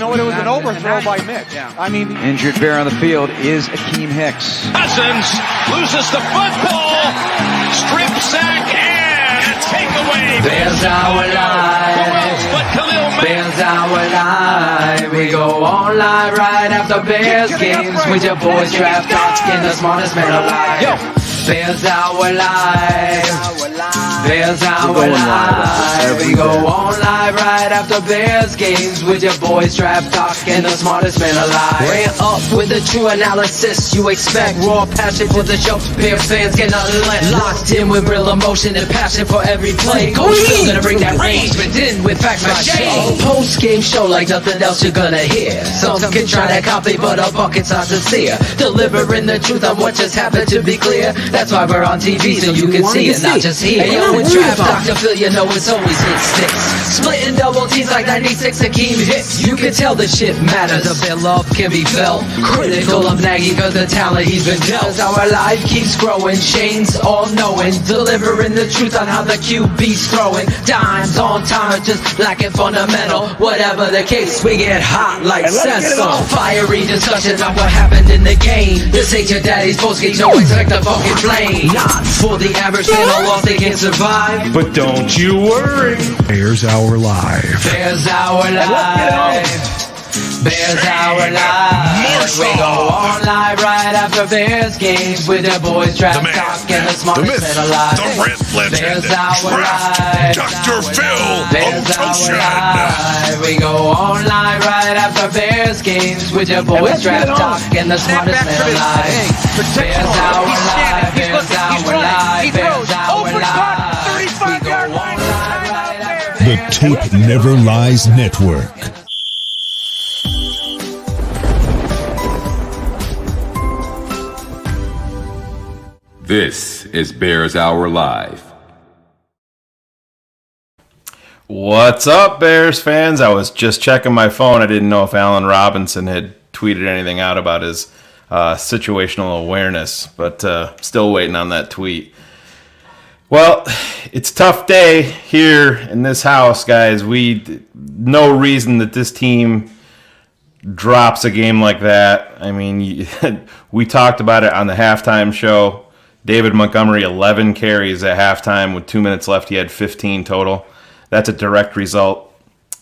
know what? It was an overthrow by Mitch. Yeah. I mean, injured bear on the field is Akeem Hicks. Cousins loses the football, strip sack and takeaway. Bears our live. Who else but Khalil Mack? Bears our live. We go on live right after Bears games with your boys draft talking the smartest man alive. Yo. Bears our live. Bears our live. We go on live right after Bears games with your boys draft talking the smartest man alive. Rant up with the true analysis you expect. Raw passion for the show. Bears fans get nothing less. Locked in with real emotion and passion for every play. Coach Phil gonna bring that range, but in with facts like shade. Post game show like nothing else you're gonna hear. Some can try to copy, but our buckets are sincere. Delivering the truth on what just happened, to be clear. That's why we're on TV, so you can see it, not just hear. Hey, yo, with Draft Dr. Phil, you know it's always hit sticks. Splitting double T's like 96 Akeem Hicks. You can tell the shit matters. A bit love can be felt. Critical of Nagy cause the talent he's been dealt. Cause our life keeps growing. Shane's all knowing. Delivering the truth on how the QB's throwing. Dimes on time, just lacking fundamental. Whatever the case, we get hot like Cecil. Fiery discussions on what happened in the game. This ain't your daddy's postgame, so expect the fucking flame. Not for the average fan, a loss they can survive. But don't you worry. Bears Hour Live. Bears Hour Live. Bears Hour Live. We go on live right after Bears games with their boys draft talk and the smartest man alive. The rant legend. Bears Hour Live. Dr. Phil Bears Hour Live. We go on live right after Bears games with your boys draft talk and the smartest man alive. Bears Hour Live. Bears Hour Live. Bears Hour Live. We go on live right after The Tape Never Lies Network. This is Bears Hour Live. What's up, Bears fans? I was just checking my phone. I didn't know if Allen Robinson had tweeted anything out about his situational awareness, but still waiting on that tweet. Well, it's a tough day here in this house, guys. No reason that this team drops a game like that. I mean, we talked about it on the halftime show. David Montgomery, 11 carries at halftime. With 2 minutes left, he had 15 total. That's a direct result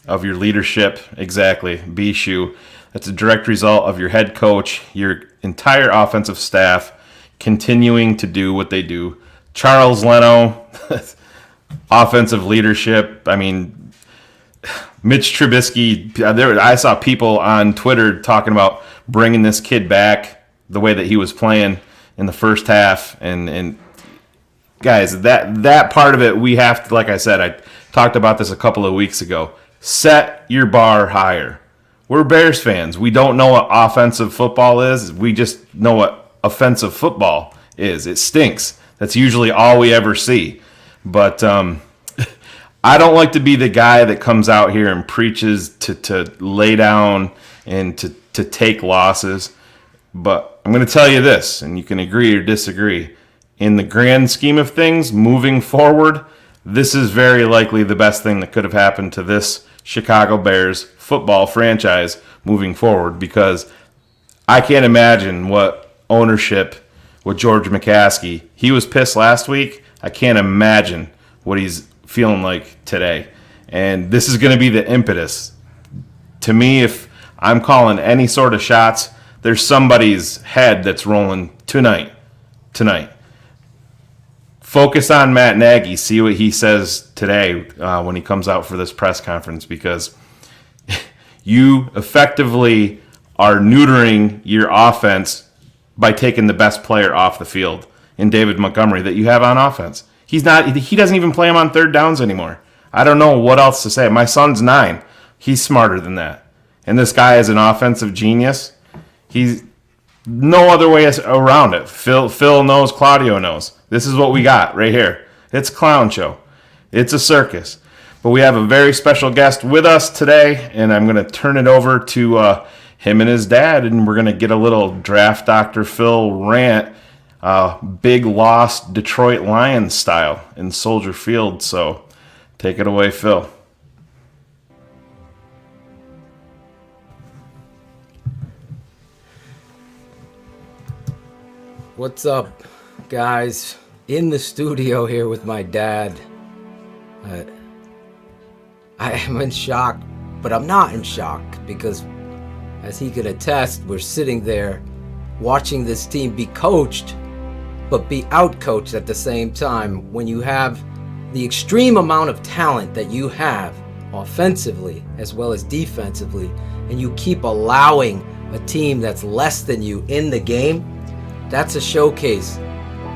of your leadership. Exactly, B-Shoe. That's a direct result of your head coach, your entire offensive staff continuing to do what they do. Charles Leno, offensive leadership. I mean, Mitch Trubisky, I saw people on Twitter talking about bringing this kid back the way that he was playing in the first half, and guys, that part of it, we have to, like I said, I talked about this a couple of weeks ago, set your bar higher. We're Bears fans. We don't know what offensive football is. We just know what offensive football is. It stinks. That's usually all we ever see. But I don't like to be the guy that comes out here and preaches to lay down and to take losses. But I'm going to tell you this, and you can agree or disagree. In the grand scheme of things, moving forward, this is very likely the best thing that could have happened to this Chicago Bears football franchise moving forward, because I can't imagine what ownership, what George McCaskey, he was pissed last week. I can't imagine what he's feeling like today. And this is going to be the impetus. To me, if I'm calling any sort of shots, there's somebody's head that's rolling tonight. Focus on Matt Nagy. See what he says today when he comes out for this press conference, because you effectively are neutering your offense by taking the best player off the field in David Montgomery that you have on offense. He doesn't even play him on third downs anymore. I don't know what else to say. My son's 9. He's smarter than that. And this guy is an offensive genius. He's no other way around it. Phil knows, Claudio knows. This is what we got right here. It's a clown show. It's a circus. But we have a very special guest with us today, and I'm going to turn it over to him and his dad, and we're going to get a little Draft Dr. Phil rant, big loss Detroit Lions style in Soldier Field. So take it away, Phil. What's up, guys? In the studio here with my dad. I am in shock, but I'm not in shock because, as he can attest, we're sitting there watching this team be coached, but be outcoached at the same time. When you have the extreme amount of talent that you have offensively as well as defensively, and you keep allowing a team that's less than you in the game, that's a showcase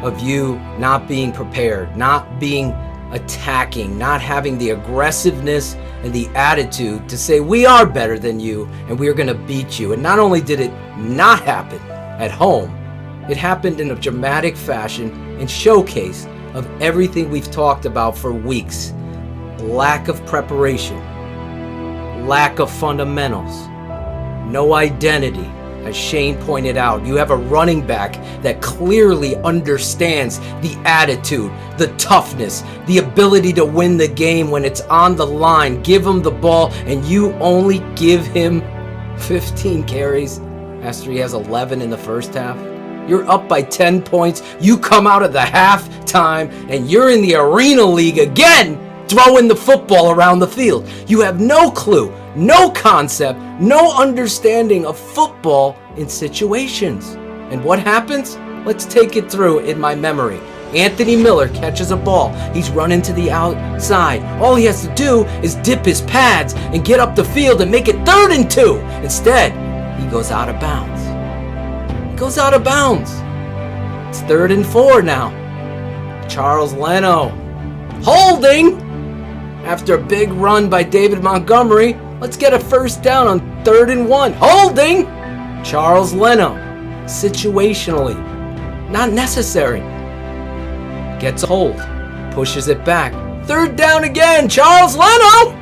of you not being prepared, not being attacking, not having the aggressiveness and the attitude to say we are better than you and we're going to beat you. And not only did it not happen at home, it happened in a dramatic fashion and showcase of everything we've talked about for weeks. Lack of preparation, lack of fundamentals, no identity. As Shane pointed out, you have a running back that clearly understands the attitude, the toughness, the ability to win the game when it's on the line. Give him the ball, and you only give him 15 carries after he has 11 in the first half. You're up by 10 points. You come out of the halftime, and you're in the Arena League again, throwing the football around the field. You have no clue, no concept, no understanding of football in situations. And what happens? Let's take it through in my memory. Anthony Miller catches a ball. He's running to the outside. All he has to do is dip his pads and get up the field and make it 3rd and 2. Instead, he goes out of bounds. He goes out of bounds. It's 3rd and 4 now. Charles Leno holding after a big run by David Montgomery. Let's get a first down on 3rd and 1. Holding! Charles Leno. Situationally. Not necessary. Gets a hold. Pushes it back. 3rd down again. Charles Leno!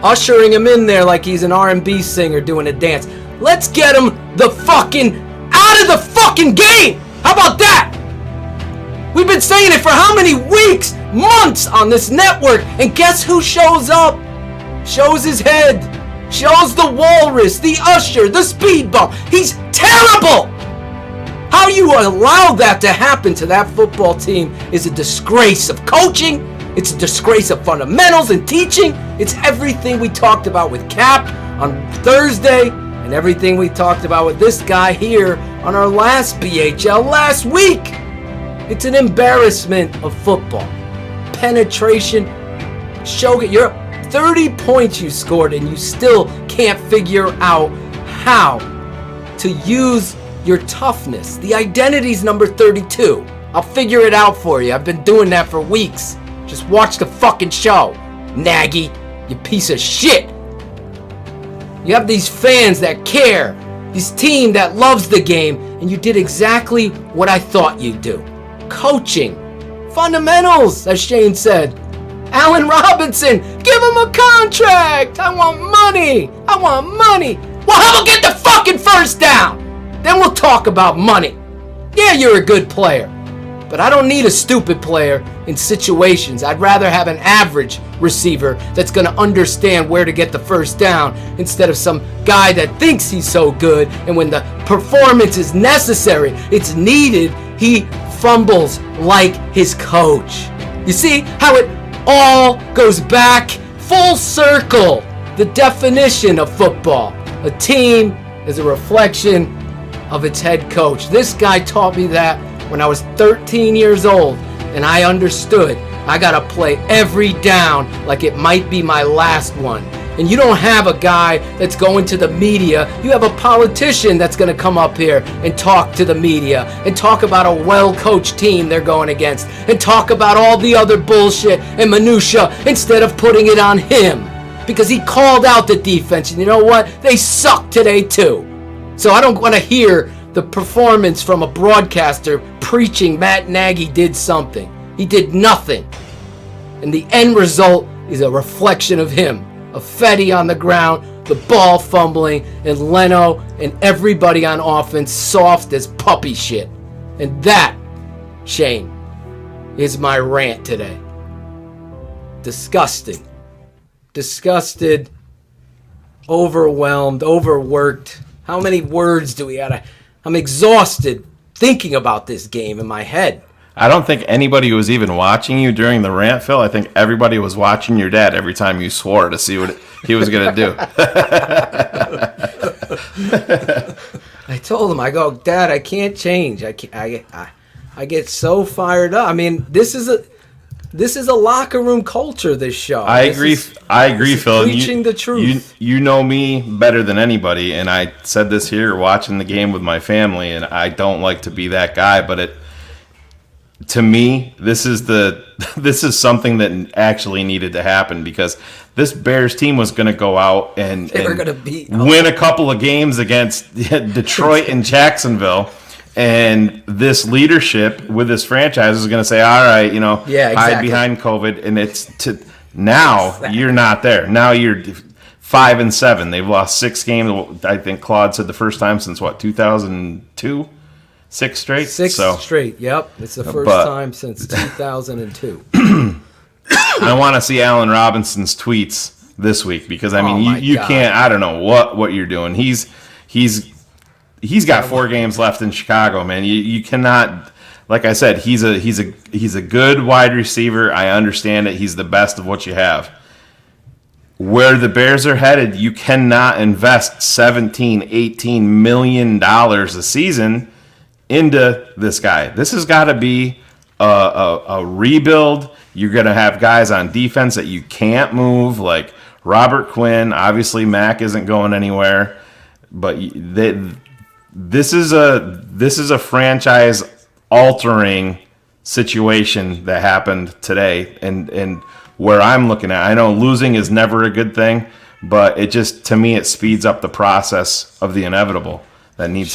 Ushering him in there like he's an R&B singer doing a dance. Let's get him the fucking out of the fucking game! How about that? We've been saying it for how many weeks, months on this network, and guess who shows up? Shows his head, shows the walrus, the usher, the speed bump. He's terrible! How you allow that to happen to that football team is a disgrace of coaching. It's a disgrace of fundamentals and teaching. It's everything we talked about with Cap on Thursday and everything we talked about with this guy here on our last BHL last week. It's an embarrassment of football. Penetration. You're 30 points you scored and you still can't figure out how to use your toughness. The identity's number 32. I'll figure it out for you. I've been doing that for weeks. Just watch the fucking show, Nagy, you piece of shit. You have these fans that care, this team that loves the game, and you did exactly what I thought you'd do. Coaching, fundamentals, as Shane said. Allen Robinson, give him a contract. I want money. I want money. Well, how about get the fucking first down? Then we'll talk about money. Yeah, you're a good player, but I don't need a stupid player in situations. I'd rather have an average receiver that's going to understand where to get the first down instead of some guy that thinks he's so good, and when the performance is necessary, it's needed, he fumbles like his coach. You see how it all goes back full circle? The definition of football. A team is a reflection of its head coach. This guy taught me that when I was 13 years old, and I understood I gotta play every down like it might be my last one. And you don't have a guy that's going to the media. You have a politician that's going to come up here and talk to the media and talk about a well-coached team they're going against and talk about all the other bullshit and minutia instead of putting it on him because he called out the defense. And you know what? They suck today too. So I don't want to hear the performance from a broadcaster preaching Matt Nagy did something. He did nothing. And the end result is a reflection of him. A Fetty on the ground, the ball fumbling, and Leno and everybody on offense soft as puppy shit. And that, Shane, is my rant today. Disgusting. Disgusted, overwhelmed, overworked. How many words do we have? I'm exhausted thinking about this game in my head. I don't think anybody was even watching you during the rant, Phil. I think everybody was watching your dad every time you swore to see what he was going to do. I told him, I go, Dad, I can't change. I get so fired up. I mean, this is a locker room culture, this show. I agree, Phil. Preaching the truth. You know me better than anybody, and I said this here watching the game with my family, and I don't like to be that guy, but to me, this is something that actually needed to happen, because this Bears team was going to go out and win a couple of games against Detroit and Jacksonville. And this leadership with this franchise is going to say, all right, hide behind COVID. And now you're not there. Now you're 5-7. They've lost 6 games. I think Claude said the first time since 2002? 6 straight? 6 straight, yep. It's the first time since 2002. I want to see Allen Robinson's tweets this week, because, I mean, you can't, I don't know what you're doing. He's got 4 games left in Chicago, man. You cannot, like I said, he's a good wide receiver. I understand it. He's the best of what you have. Where the Bears are headed, you cannot invest $17, $18 million a season into this guy. This has got to be a rebuild. You're going to have guys on defense that you can't move, like Robert Quinn. Obviously, Mack isn't going anywhere, but this is a franchise altering situation that happened today, and where I'm looking at, I know losing is never a good thing, but it just, to me, it speeds up the process of the inevitable that needs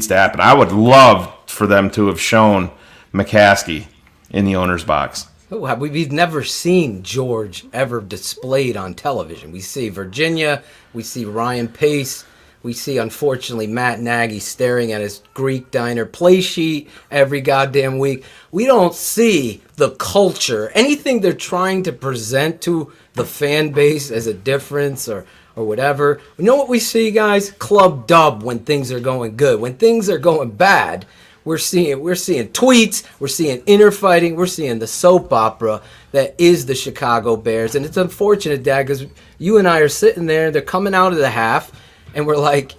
to happen. I would love for them to have shown McCaskey in the owner's box. We've never seen George ever displayed on television. We see Virginia, we see Ryan Pace, we see, unfortunately, Matt Nagy staring at his Greek diner play sheet every goddamn week. We don't see the culture, anything they're trying to present to the fan base as a difference or whatever. You know what we see, guys? Club dub when things are going good. When things are going bad, we're seeing tweets, we're seeing inner fighting, we're seeing the soap opera that is the Chicago Bears. And it's unfortunate, Dad, because you and I are sitting there, they're coming out of the half, and we're like,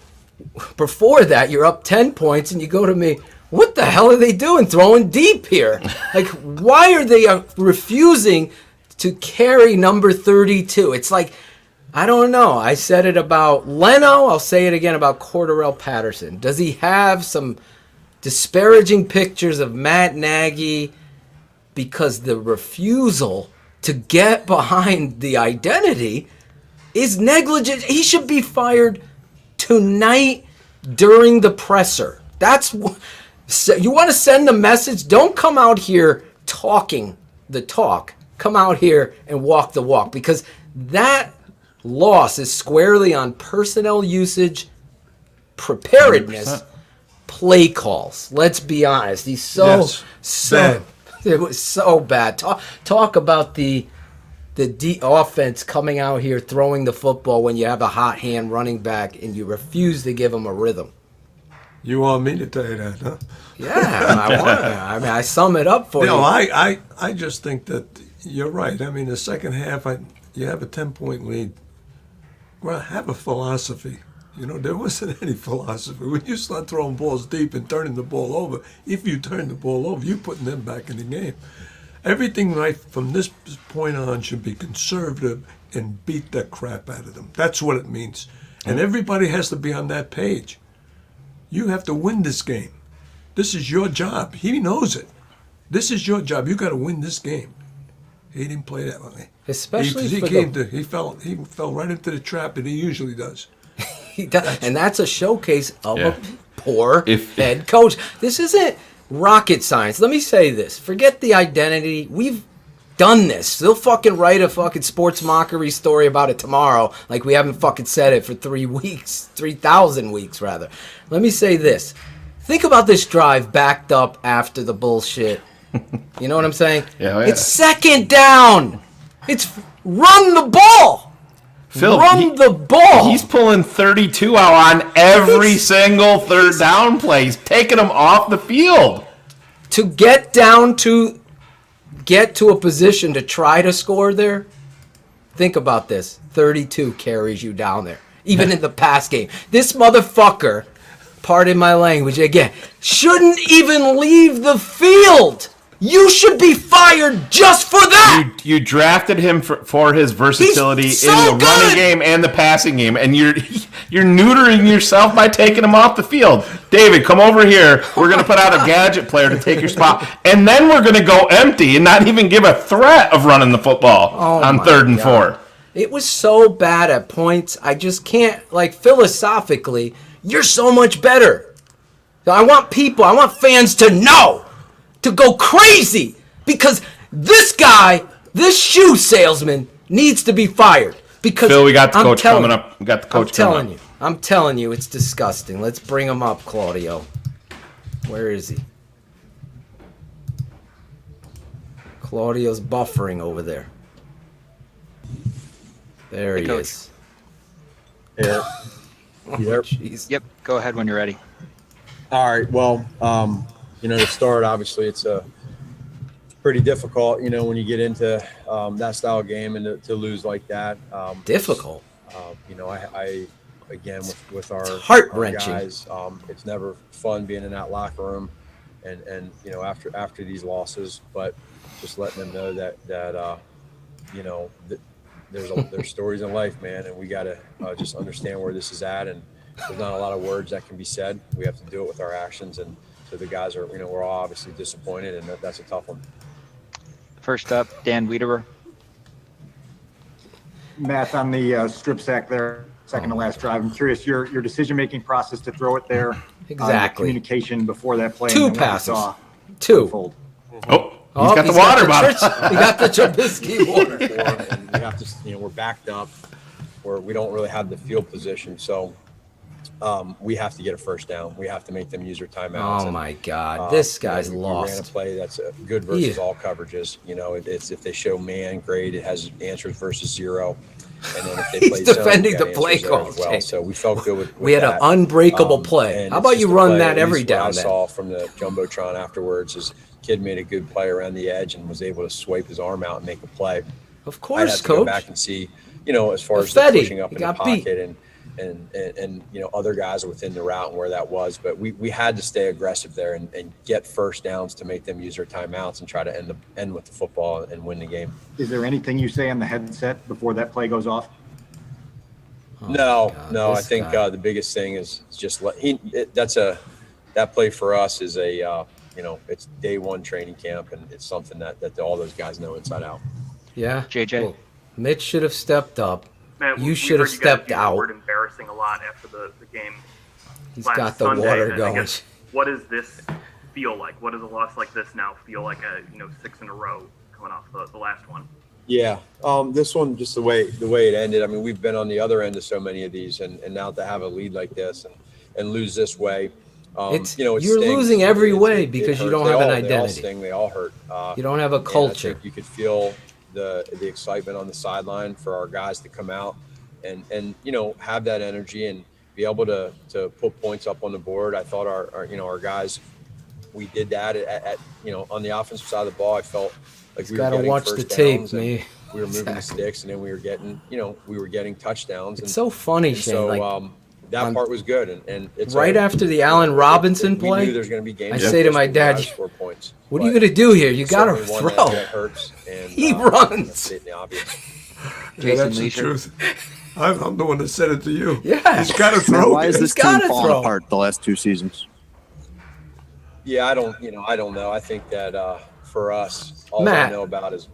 before that, you're up 10 points, and you go to me, what the hell are they doing throwing deep here? Like, why are they refusing to carry number 32? It's like, I don't know. I said it about Leno. I'll say it again about Cordarrelle Patterson. Does he have some disparaging pictures of Matt Nagy because the refusal to get behind the identity is negligent? He should be fired tonight during the presser. That's you want to send a message? Don't come out here talking the talk. Come out here and walk the walk, because that loss is squarely on personnel usage, preparedness, 100%. Play calls. Let's be honest. He's bad. It was so bad. Talk about the offense coming out here throwing the football when you have a hot hand running back and you refuse to give him a rhythm. You want me to tell you that, huh? Yeah, I mean, I sum it up for you. No, I just think that you're right. I mean, the second half, you have a 10-point lead. Well, have a philosophy. There wasn't any philosophy. When you start throwing balls deep and turning the ball over, if you turn the ball over, you're putting them back in the game. Everything right from this point on should be conservative and beat the crap out of them. That's what it means. And everybody has to be on that page. You have to win this game. This is your job. He knows it. This is your job. You got to win this game. He didn't play that way. Especially he fell right into the trap that he usually does. He does, and that's a showcase of a poor head coach. This isn't rocket science. Let me say this. Forget the identity. We've done this. They'll fucking write a fucking sports mockery story about it tomorrow, like we haven't fucking said it for 3,000 weeks, rather. Let me say this. Think about this drive backed up after the bullshit. You know what I'm saying? Yeah. It's second down. It's run the ball. Phil, run the ball. He's pulling 32 out on every single third down play. He's taking them off the field. To get to a position to try to score there, think about this. 32 carries you down there, even in the pass game. This motherfucker, pardon my language again, shouldn't even leave the field. You should be fired just for that. You drafted him for his versatility so in the running game and the passing game, and you're neutering yourself by taking him off the field. David, come over here. We're going to put out a gadget player to take your spot, and then we're going to go empty and not even give a threat of running the football on 3rd and 4. It was so bad at points. I just can't, philosophically, you're so much better. I want fans to know, to go crazy, because this guy, this shoe salesman, needs to be fired. Because Phil, we got the coach coming up. We got the coach coming up. I'm telling you, it's disgusting. Let's bring him up, Claudio. Where is he? Claudio's buffering over there. There he is. Yeah. Yep. Go ahead when you're ready. All right. Well, to start, obviously, it's pretty difficult, when you get into that style of game and to lose like that. Difficult. I again, with our heart-wrenching guys, it's never fun being in that locker room and after these losses, but just letting them know that there's stories in life, man, and we got to just understand where this is at, and there's not a lot of words that can be said. We have to do it with our actions, and so the guys are, we're all obviously disappointed, and that's a tough one. First up, Dan Wiederer. Matt, on the strip sack there, second to last drive, I'm curious your decision-making process to throw it there. Exactly. Communication before that play. Two passes. Two. He's got the water bottle. He got the Trubisky water. And we have to, we're backed up, where we don't really have the field position, so we have to get a first down. We have to make them use their timeouts. Oh my God, this guy's lost. We ran a play that's good versus all coverages. It's if they show man, great. It has answers versus zero. And then if they play He's defending the play call. Well. So we felt good with we had that. An unbreakable play. How about you run that every down? I saw from the jumbotron afterwards is kid made a good play around the edge and was able to swipe his arm out and make a play. Of course, I'd have to coach. go back and see, as far as the pushing up in the pocket and other guys are within the route and where that was, but we had to stay aggressive there and get first downs to make them use their timeouts and try to end with the football and win the game. Is there anything you say on the headset before that play goes off? No. I think the biggest thing is just that play for us is it's day one training camp, and it's something that all those guys know inside out. Yeah, JJ. Well, Mitch should have stepped up. Man, you should have stepped out. The word embarrassing a lot after the game. He's got the water going. What does this feel like? What does a loss like this now feel like? 6 in a row coming off the last one. Yeah, this one just the way it ended. I mean, we've been on the other end of so many of these, and now to have a lead like this and lose this way, it you're losing every way because you don't have an identity. They all sting. They all hurt. You don't have a culture. I think you could feel the excitement on the sideline for our guys to come out and have that energy and be able to put points up on the board. I thought our guys, we did that at on the offensive side of the ball. I felt like we were getting watch first the tape, man. We were moving the sticks, and then we were getting touchdowns. It's so funny, Shane. So that part was good, and it's right after the Allen Robinson play. We knew there's going to be games. I say to my dad, points, "What are you going to do here? You got to throw." That hurts, and, he runs. That's the truth. I'm the one that said it to you. Yeah, he's got to throw. Why is this team falling apart the last 2 seasons? Yeah, I don't know. I think that for us, all I know about is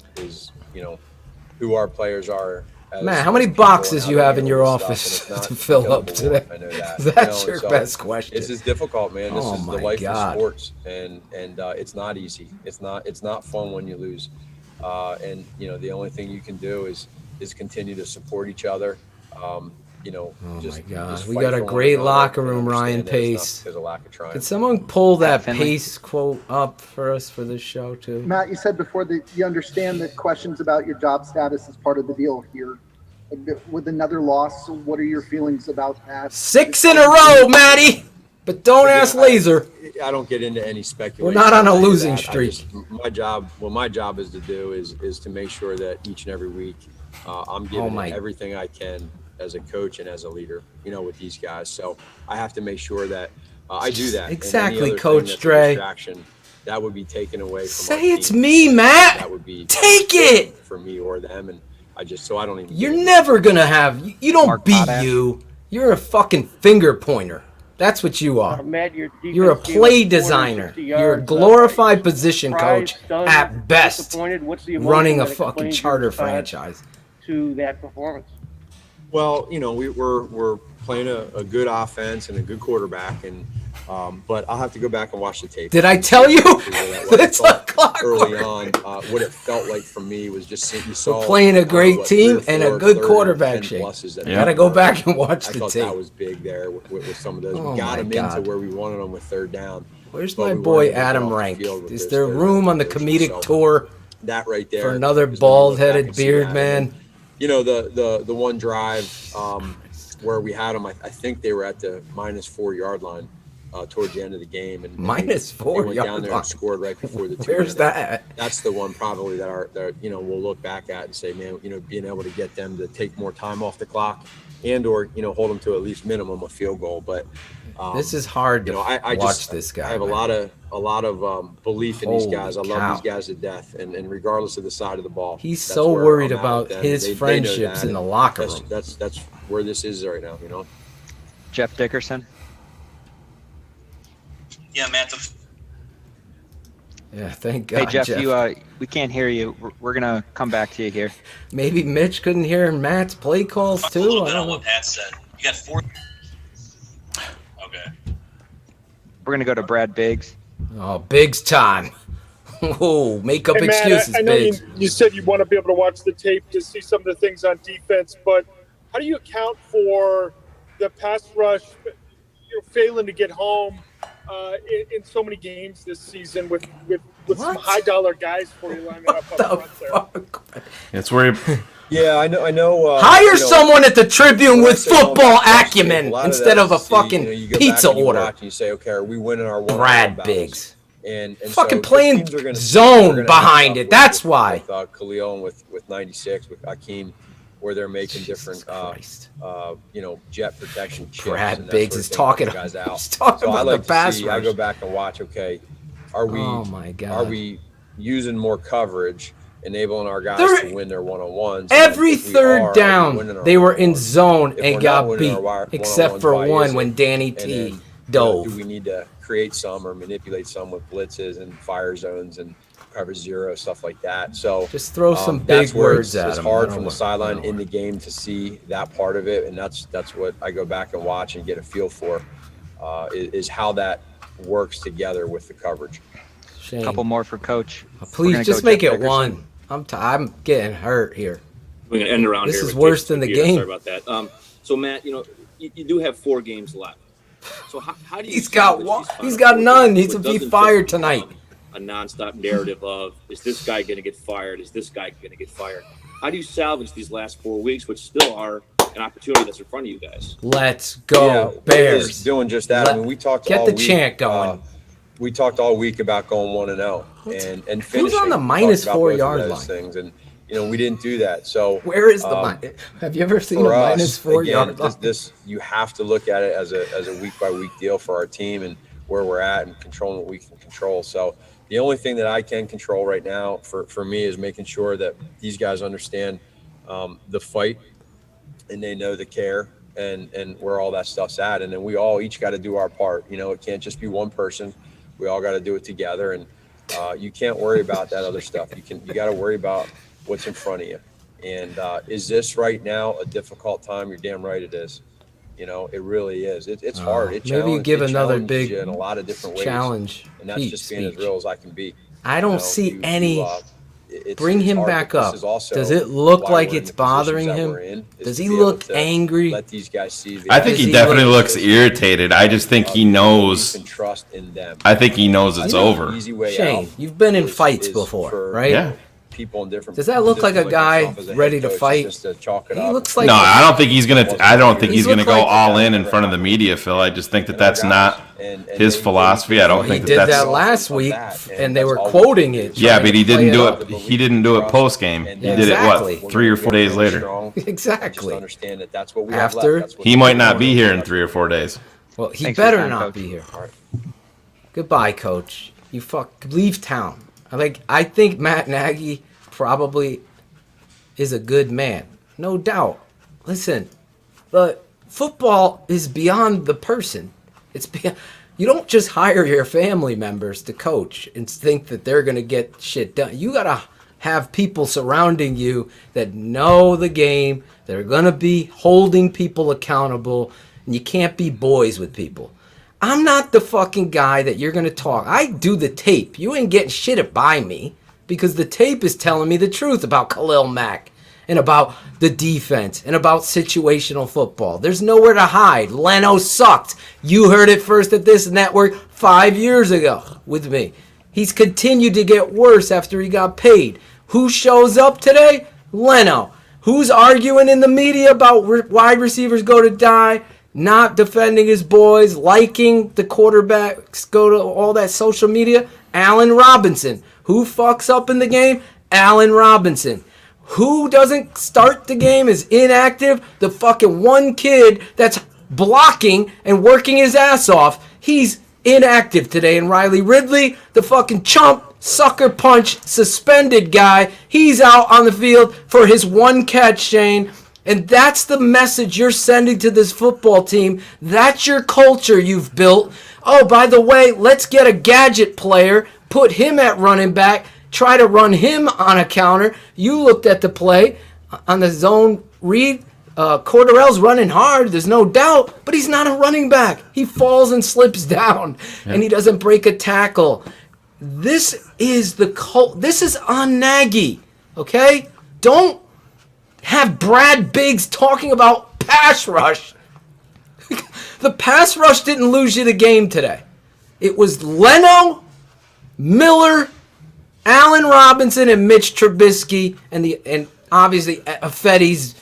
who our players are. Matt, how many boxes you have in your office to fill up today? I know that. That's your best question. This is difficult, man. This is the life of sports, and it's not easy. It's not fun when you lose. And the only thing you can do is continue to support each other. Oh my God, we got a great locker room, Ryan Pace. Could someone pull that Pace quote up for us for this show too? Matt, you said before that you understand that questions about your job status is part of the deal here. with another loss. What are your feelings about that? 6 in a row, Matty. But don't ask Laser. I don't get into any speculation. We're not on a losing streak. My job is to do is to make sure that each and every week I'm giving everything I can as a coach and as a leader, with these guys. So I have to make sure that I do that. Exactly, Coach Dre. That would be taken away from Say it's me, Matt. That would be take it for me or them, and I don't even. You're never gonna have. You don't beat you. You're a fucking finger pointer. That's what you are. Matt, you're a play designer. You're a glorified position coach at best, running a fucking charter franchise. To that performance. Well, we're playing a good offense and a good quarterback, and but I'll have to go back and watch the tape. Did I tell you? It's a clockwork. Early on, what it felt like for me was just you saw we're playing a great team and a good quarterback. Gotta go back and watch the tape. I thought that was big there with some of those. We got them into where we wanted them with third down. Where's my boy Adam Rank? Is there room on the comedic tour? That right there for another bald-headed beard man. The one drive where we had them, I think they were at the -4 yard line towards the end of the game, and -4 they went down there and scored right before the 2 Where's that? That's the one probably that we'll look back at and say, man, being able to get them to take more time off the clock and or hold them to at least minimum a field goal. But this is hard to watch this guy. I have a lot of belief in these guys. I love these guys to death, and regardless of the side of the ball, he's so worried about his friendships in the locker room. That's where this is right now. Jeff Dickerson. Yeah, Matt. Yeah, thank God. Hey, Jeff. We can't hear you. We're gonna come back to you here. Maybe Mitch couldn't hear Matt's play calls too. A little bit on what Pat said. You got 4. Okay. We're gonna go to Brad Biggs. Oh, Biggs time. Oh, make up excuses, I know Biggs. you said you want to be able to watch the tape to see some of the things on defense, but how do you account for the pass rush failing to get home in so many games this season with some high dollar guys for you lining up front there? It's where. Yeah, I know. Hire someone at the Tribune with football acumen instead of a fucking pizza order. And you say, okay, are we winning our one? Brad Biggs. And fucking playing zone behind it. That's why. With Khalil and with 96, with Akeem, where they're making different, jet protection chips. Brad Biggs is talking. Guys out. He's talking about the pass rush. I go back and watch. Okay, are we? Oh my God. Are we using more coverage, enabling our guys to win their one-on-ones? Every third down, they were in zone and got beat, except for one when Danny T dove. Do we need to create some or manipulate some with blitzes and fire zones and cover zero, stuff like that? So just throw some big words at them. It's hard from the sideline in the game to see that part of it, and that's what I go back and watch and get a feel for, is how that works together with the coverage. A couple more for Coach. Please just make it one. I'm getting hurt here. We're going to end around this here. This is worse than the game. Sorry about that. So, Matt, you do have 4 games left. So how do you? He's got one. He's got none. He's to be fired tonight. A nonstop narrative of, is this guy going to get fired? Is this guy going to get fired? How do you salvage these last 4 weeks, which still are an opportunity that's in front of you guys? Let's go, Bears. Doing just that. We talked get all the week, chant going. We talked all week about going 1-0 and finishing. Who's on the -4 yard line? Things, and we didn't do that. So where is the have you ever seen a -4 yard line? This you have to look at it as a week by week deal for our team and where we're at and controlling what we can control. So the only thing that I can control right now for me is making sure that these guys understand the fight and they know the care and where all that stuff's at. And then we all each got to do our part. It can't just be one person. We all got to do it together. And you can't worry about that other stuff. You got to worry about what's in front of you. And is this right now a difficult time? You're damn right it is. It really is. It's hard. Maybe you give another big in a lot of different ways. Challenge. And that's just being as real as I can be. I don't see any. Bring him back up. Does it look like it's bothering him? Does he look angry? Let these guys see. I think he definitely looks irritated. I just think he knows. Trust in them. I think he knows it's over. Shane, you've been in fights before, right? Yeah. people in different. Does that look like a guy ready to fight? Just to chalk it He up. looks like No, I don't think he's gonna. I don't think he's gonna go like- all in front of the media, Phil. I just think that that's not his philosophy. I don't He think did that's. that last week, and they were quoting it. Yeah, trying but to he didn't play do up. it. He didn't do it post game. He did it Exactly. what 3 or 4 days later. Exactly. Understand that that's what we After- have left. That's what He might not be here in 3 or 4 days. Well, he Thanks for your better time, not Coach. be here. Goodbye, Coach. You leave town. I think Matt Nagy probably is a good man, no doubt. Listen, but football is beyond the person. It's beyond, you don't just hire your family members to coach and think that they're going to get shit done. You got to have people surrounding you that know the game, that are going to be holding people accountable, and you can't be boys with people. I'm not the fucking guy that you're going to talk. I do the tape. You ain't getting shit by me because the tape is telling me the truth about Khalil Mack and about the defense and about situational football. There's nowhere to hide. Leno sucked. You heard it first at this network 5 years ago with me. He's continued to get worse after he got paid. Who shows up today? Leno. Who's arguing in the media about wide receivers go to die? Not defending his boys, liking the quarterbacks, go to all that social media? Allen Robinson. Who fucks up in the game? Allen Robinson. Who doesn't start the game, is inactive? The fucking one kid that's blocking and working his ass off. He's inactive today. And Riley Ridley, the fucking chump, sucker punch, suspended guy, he's out on the field for his one catch, Shane. And that's the message you're sending to this football team. That's your culture you've built. Oh, by the way, let's get a gadget player, put him at running back, try to run him on a counter. You looked at the play on the zone read. Cordarrelle's running hard, there's no doubt, but he's not a running back. He falls and slips down, and he doesn't break a tackle. This is this is on Nagy, okay? Don't have Brad Biggs talking about pass rush. The pass rush didn't lose you the game today. It was Leno, Miller, Allen Robinson, and Mitch Trubisky, and obviously Fetty's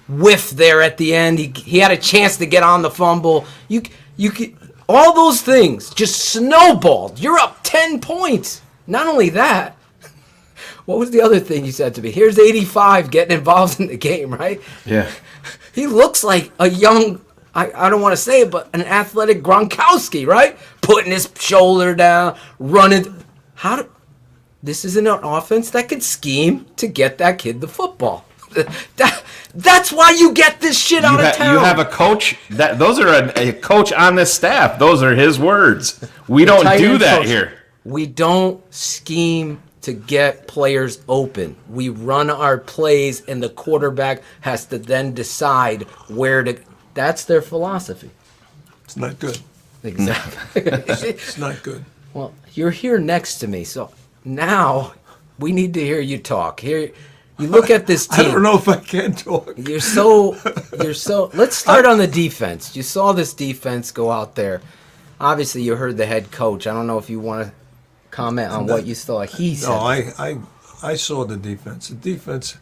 whiff there at the end. He had a chance to get on the fumble. You could, all those things just snowballed. You're up 10 points. Not only that, what was the other thing you said to me? Here's 85 getting involved in the game, right? Yeah. He looks like a young, I don't want to say it, but an athletic Gronkowski, right? Putting his shoulder down, running. This isn't an offense that could scheme to get that kid the football. That's why you get this shit out of town. You have a coach. Those are a coach on this staff. Those are his words. We don't do that here. We don't scheme to get players open. We run our plays, and the quarterback has to then decide where to. That's their philosophy. It's not good. Exactly. It's not good. Well, you're here next to me, so now we need to hear you talk. Here, you look at this team. I don't know if I can talk. You're so. Let's start on the defense. You saw this defense go out there. Obviously, you heard the head coach. I don't know if you want to comment on what you saw. He said. No, I saw the defense. The defense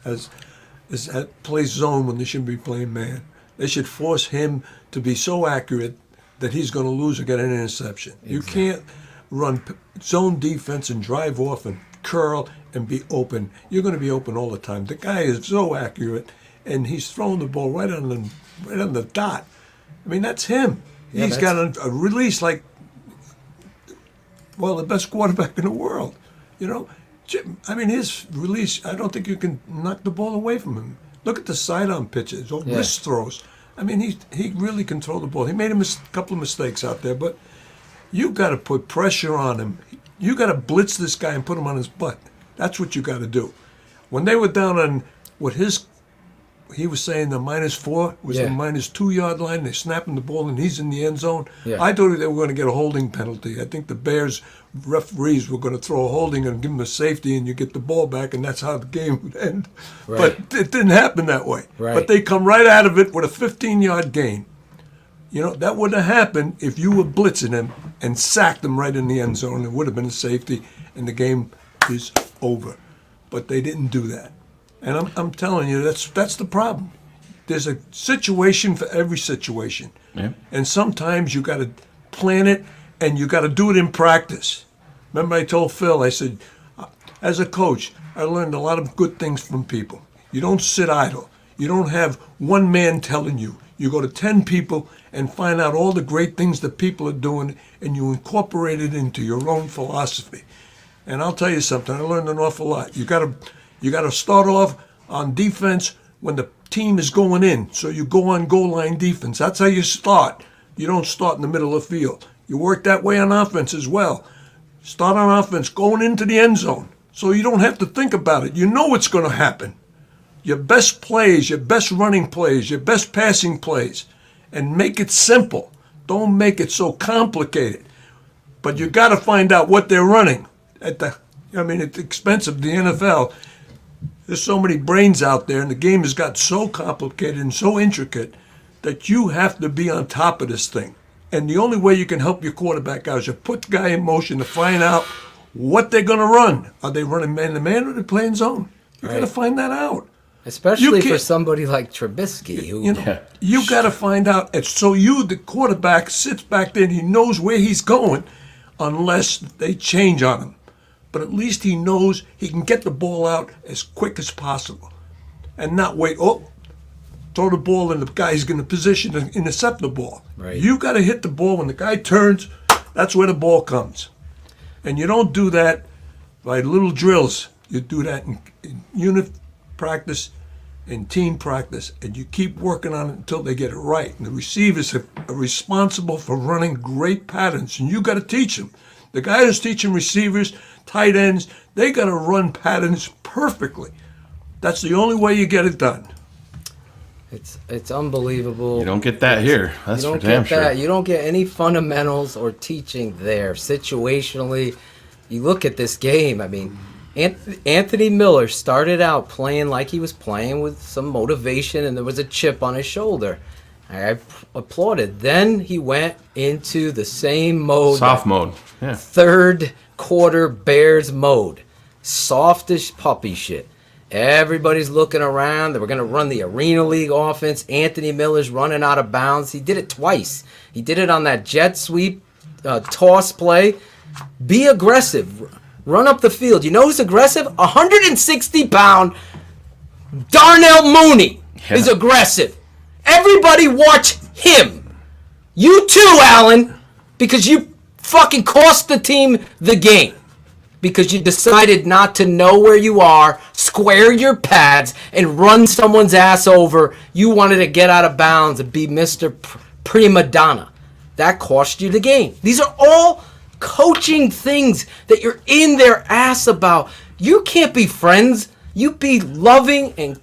plays zone when they should be playing man. They should force him to be so accurate that he's going to lose or get an interception. Exactly. You can't run zone defense and drive off and curl and be open. You're going to be open all the time. The guy is so accurate, and he's throwing the ball right on the dot. I mean, that's him. Yeah, he's got a release like, well, the best quarterback in the world. You know, I mean, his release, I don't think you can knock the ball away from him. Look at the sidearm pitches or wrist throws. I mean, he really controlled the ball. He made a couple of mistakes out there, but you got to put pressure on him. You got to blitz this guy and put him on his butt. That's what you got to do. When they were down on what he was saying the -4 was the -2 yard line. They're snapping the ball and he's in the end zone. Yeah. I thought they were going to get a holding penalty. I think the Bears referees were going to throw a holding and give them a safety, and you get the ball back, and that's how the game would end. Right. But it didn't happen that way. Right. But they come right out of it with a 15-yard gain. You know, that wouldn't have happened if you were blitzing him and sacked him right in the end zone. It would have been a safety, and the game is over. but they didn't do that. And I'm telling you, that's the problem. There's a situation for every situation. Yeah. And sometimes you got to plan it and you got to do it in practice. Remember I told Phil, I said, as a coach, I learned a lot of good things from people. You don't sit idle. You don't have one man telling you. You go to 10 people and find out all the great things that people are doing, and you incorporate it into your own philosophy. And I'll tell you something, I learned an awful lot. You gotta start off on defense when the team is going in. So you go on goal line defense. That's how you start. You don't start in the middle of the field. You work that way on offense as well. Start on offense going into the end zone. So you don't have to think about it. You know what's going to happen. Your best plays, your best running plays, your best passing plays, and make it simple. Don't make it so complicated. But you got to find out what they're running. At the expense of the NFL, there's so many brains out there, and the game has got so complicated and so intricate that you have to be on top of this thing. And the only way you can help your quarterback out is you put the guy in motion to find out what they're going to run. Are they running man-to-man or are they playing zone? You got to find that out. Especially for somebody like Trubisky, who you got to find out. And so the quarterback, sits back there and he knows where he's going, unless they change on him. But at least he knows he can get the ball out as quick as possible, and not wait. Throw the ball and the guy's going to position to intercept the ball. Right. You got to hit the ball when the guy turns. That's where the ball comes, and you don't do that by little drills. You do that in unit practice, in team practice, and you keep working on it until they get it right. And the receivers are responsible for running great patterns, and you got to teach them. The guy who's teaching receivers, tight ends, they got to run patterns perfectly. That's the only way you get it done. It's unbelievable. You don't get that here. That's for damn sure. You don't get any fundamentals or teaching there. Situationally, you look at this game. I mean, Anthony Miller started out playing like he was playing with some motivation, and there was a chip on his shoulder. I applauded. Then he went into the same mode. Soft mode. Yeah. Third quarter Bears mode. Softish puppy shit. Everybody's looking around. They were going to run the Arena League offense. Anthony Miller's running out of bounds. He did it twice. He did it on that jet sweep toss play. Be aggressive. Run up the field. You know who's aggressive? 160-pound Darnell Mooney is aggressive. Everybody watch him. You too, Allen, because you fucking cost the team the game. Because you decided not to know where you are, square your pads, and run someone's ass over. You wanted to get out of bounds and be Mr. Prima Donna. That cost you the game. These are all coaching things that you're in their ass about. You can't be friends. You be loving and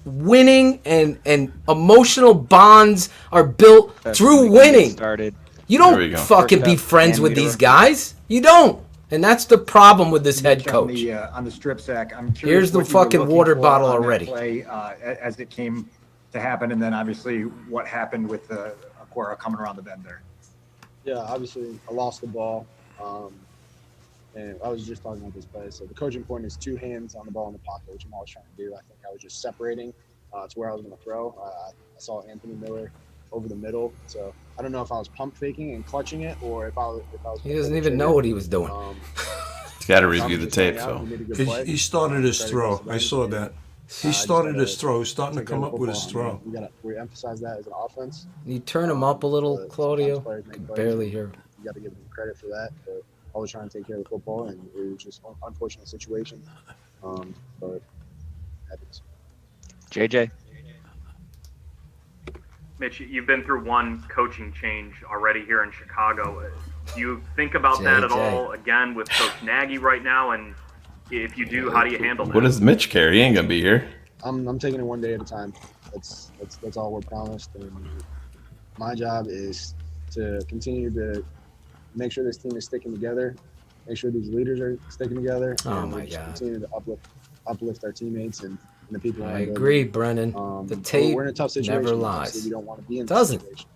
winning, and emotional bonds are built through winning. You don't fucking be friends with these guys. You don't. And that's the problem with this head coach. On the strip sack, I'm curious. Here's the fucking water bottle already. Play, as it came to happen, and then obviously what happened with Aquara coming around the bend there. Yeah, obviously I lost the ball, and I was just talking about this play. So the coaching point is 2 hands on the ball in the pocket, which I'm always trying to do. I think I was just separating to where I was going to throw. I saw Anthony Miller over the middle, so I don't know if I was pump faking and clutching it, or if I was. He doesn't even know what he was doing. He's got to review the tape. So he started his throw. I saw that. He started his throw. He's starting to come up with his throw. We emphasize that as an offense. You turn him up a little, Claudio. I can barely hear him. You got to give him credit for that. But always trying to take care of the football, and it was just an unfortunate situation. But happens. JJ. Mitch, you've been through one coaching change already here in Chicago. Do you think about that at all again with Coach Nagy right now? And if you do, how do you handle that? What does Mitch care? He ain't gonna be here. I'm taking it one day at a time. That's all we're promised. And my job is to continue to make sure this team is sticking together, make sure these leaders are sticking together, and my God, continue to uplift our teammates and the people. I agree, Brennan. The tape we're in a tough situation. Never lies. We don't want to be in this situation.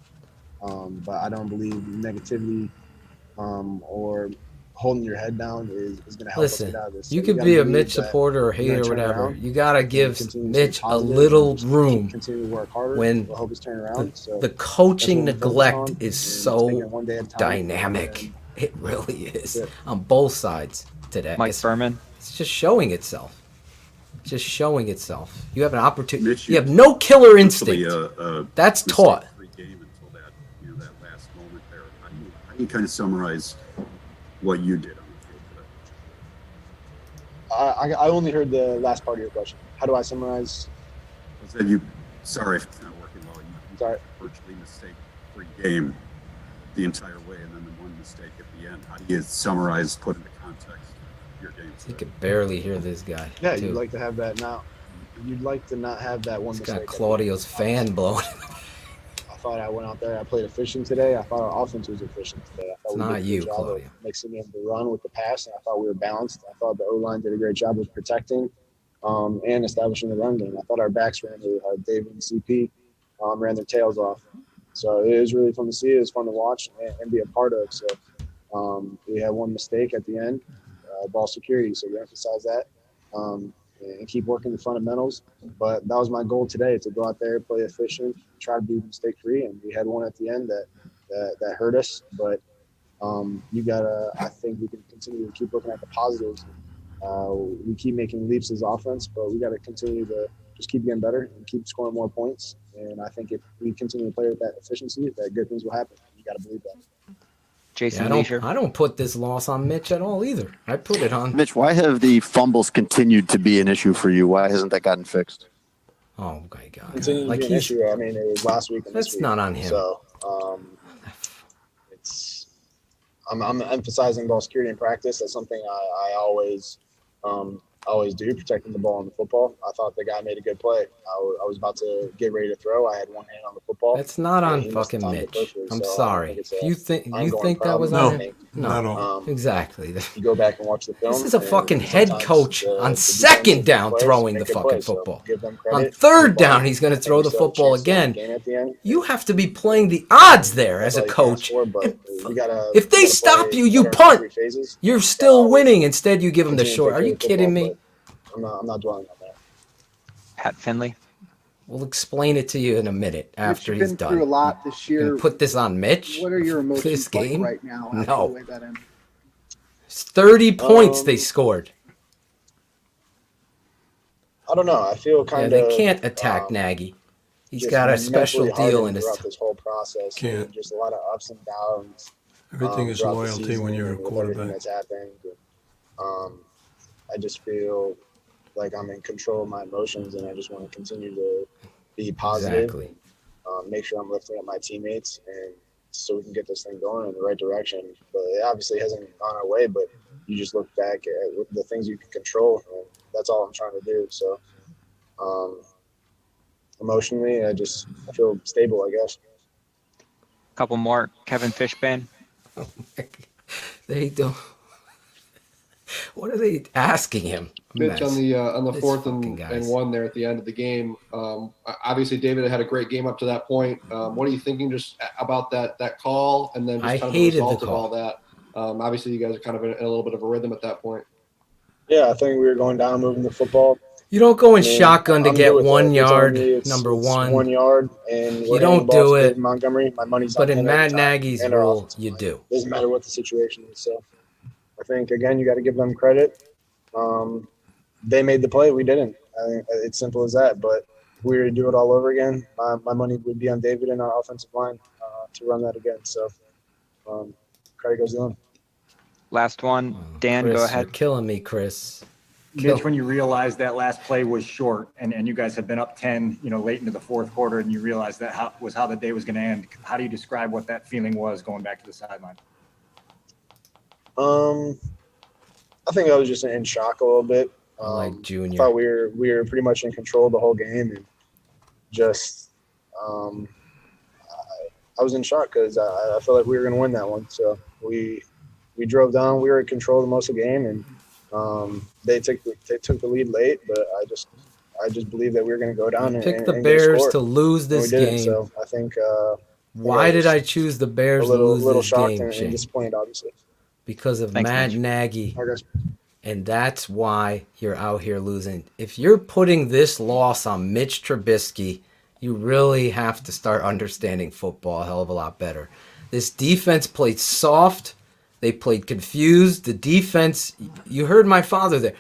But I don't believe negativity or holding your head down is going to help us Listen, get out of this. you So could gotta be a believe Mitch that supporter or we're gonna hater or turn whatever. around You got to and give continue to stay Mitch a positive little and just room continue to work harder. when We'll hope it's turning around. So the that's coaching what we're focused neglect on, is and so taking it one day at a time. dynamic. And It really is that's it. on both sides today. Mike Berman. It's just showing itself. Just showing itself. You have an opportunity. Mitch, You have no killer instinct. That's taught. Game until that, that last moment there. How do you kind of summarize what you did on the field today? I only heard the last part of your question. How do I summarize? I said sorry if it's not working well. You Sorry. Virtually mistake-free game the entire way, and then the one mistake at the end. How do you summarize, put into context your game? You can barely hear this guy. Yeah, too. you'd like to have that now. You'd like to not have that one He's mistake. got Claudio's fan blowing. I thought I went out there. I played efficient today. I thought our offense was efficient today. I thought It's we not did a you, good job Claudio. of mixing in the run with the pass, and I thought we were balanced. I thought the O-line did a great job of protecting and establishing the run game. I thought our backs ran really hard. David and CP ran their tails off. So it was really fun to see. It was fun to watch and be a part of. So we had one mistake at the end, ball security. So we emphasize that. And keep working the fundamentals. But that was my goal today, to go out there, play efficient, try to be mistake-free. And we had one at the end that hurt us. But I think we can continue to keep looking at the positives. We keep making leaps as offense, but we got to continue to just keep getting better and keep scoring more points. And I think if we continue to play with that efficiency, that good things will happen. You got to believe that. Jason I don't put this loss on Mitch at all either. I put it on Mitch, why have the fumbles continued to be an issue for you? Why hasn't that gotten fixed? Oh my God! Continue to be an issue. I mean, it was last week and this That's week. not on him. So I'm emphasizing ball security in practice. That's something I always do, protecting the ball on the football. I thought the guy made a good play. I was about to get ready to throw. I had one hand on the football. That's not on He missed the fucking time Mitch. perfectly, I'm so I sorry. think it's If a you think ongoing that was problem. on him, not all. Exactly. You go back and watch the film. This is a and fucking head sometimes coach the on defensive second down plays throwing make the good fucking plays, so football. give them On credit. third down, he's going to throw the football again. You have to be playing the odds there as a coach. If they stop you, you punt. You're still winning. Instead, you give them the short. Are you kidding me? I'm not dwelling on that. Pat Finley. We'll explain it to you in a minute after Mitch, he's you've been done. through a lot this year. Gonna put this on Mitch? What are your emotions This game? like right now? After No. the way that ended? It's 30 points they scored. I don't know. I feel kind of. They can't attack Nagy. He's just got a special mentally deal hardened in his. throughout this whole process. Can't. And just a lot of ups and downs. Everything is throughout the loyalty season when you're a with everything quarterback. that's happened. I just feel like I'm in control of my emotions, and I just want to continue to be positive. Exactly. Make sure I'm lifting up my teammates, and so we can get this thing going in the right direction. But it obviously hasn't gone our way, but you just look back at the things you can control, and that's all I'm trying to do. So emotionally, I feel stable, I guess. Couple more. Kevin Fishbane. They don't. What are they asking him? Mitch, on the This fourth fucking and one there at the end of the game. Obviously, David had a great game up to that point. What are you thinking just about that call, and then just I kind of hated the result the of all call. that? Obviously, you guys are kind of in a little bit of a rhythm at that point. Yeah, I think we were going down, moving the football. You don't go in I mean, shotgun to I'm get good with 1 that. They told yard, me it's 1 yard, and You we're don't handing the ball do to it. David Montgomery. My money's But on in him every Matt time, Nagy's and our rule, offensive you line. do. Doesn't matter what the situation is. So I think, again, you got to give them credit. They made the play. We didn't. I think it's simple as that. But if we were to do it all over again, my money would be on David and our offensive line to run that again. So credit goes to them. Last one. Dan, Chris, go you're ahead. killing me, Chris. Mitch, when you realized that last play was short and you guys had been up 10, late into the fourth quarter, and you realized that how the day was going to end, how do you describe what that feeling was going back to the sideline? I think I was just in shock a little bit. Like Junior. I thought we were pretty much in control the whole game, and just I was in shock because I felt like we were going to win that one. So we drove down. We were in control of most of the game, and they took the lead late. But I just believed that we were going to go down and Pick the and Bears get a score. to lose And we this didn't. game. So I think. Why did I choose the Bears a little to lose this shocked game, and Shane? disappointed, obviously. because of Thanks, Matt Mitch. Nagy. And that's why you're out here losing. If you're putting this loss on Mitch Trubisky, you really have to start understanding football a hell of a lot better. This defense played soft. They played confused. The defense, you heard my father there.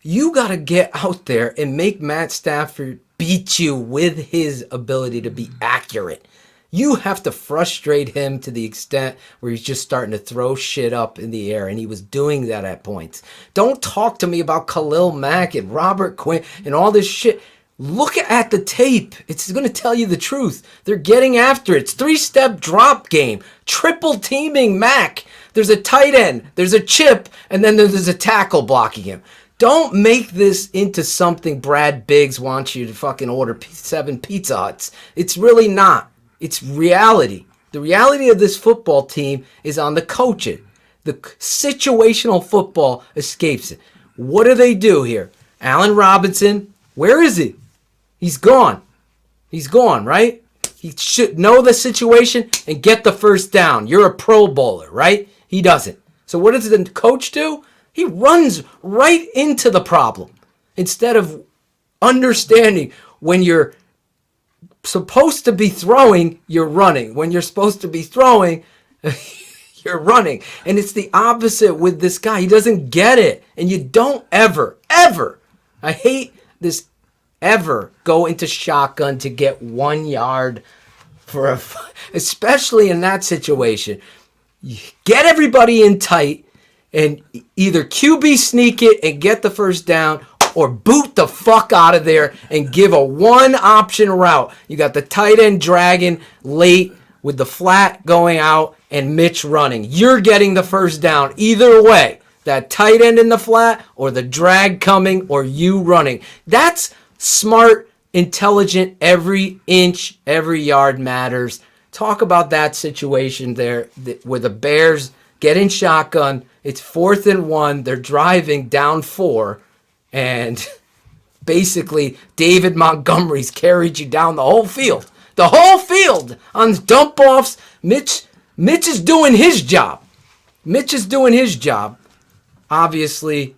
You got to get out there and make Matt Stafford beat you with his ability to be accurate. You have to frustrate him to the extent where he's just starting to throw shit up in the air, and he was doing that at points. Don't talk to me about Khalil Mack and Robert Quinn and all this shit. Look at the tape. It's going to tell you the truth. They're getting after it. It's 3-step drop game, triple teaming Mack. There's a tight end, there's a chip, and then there's a tackle blocking him. Don't make this into something Brad Biggs wants you to fucking order 7 Pizza Huts. It's really not. It's reality. The reality of this football team is on the coaching. The situational football escapes it. What do they do here? Allen Robinson, where is he? He's gone. He's gone, right? He should know the situation and get the first down. You're a Pro Bowler, right? He doesn't. So what does the coach do? He runs right into the problem instead of understanding when you're supposed to be throwing, you're running. When you're supposed to be throwing, you're running. And it's the opposite with this guy. He doesn't get it. And you don't ever, I hate this, ever go into shotgun to get 1 yard especially in that situation. You get everybody in tight and either QB sneak it and get the first down, or boot the fuck out of there and give a one option route. You got the tight end dragging late with the flat going out and Mitch running. You're getting the first down either way. That tight end in the flat or the drag coming or you running. That's smart, intelligent, every inch, every yard matters. Talk about that situation there where the Bears get in shotgun. It's 4th and 1. They're driving down 4. And basically, David Montgomery's carried you down the whole field. The whole field on dump-offs. Mitch is doing his job. Obviously,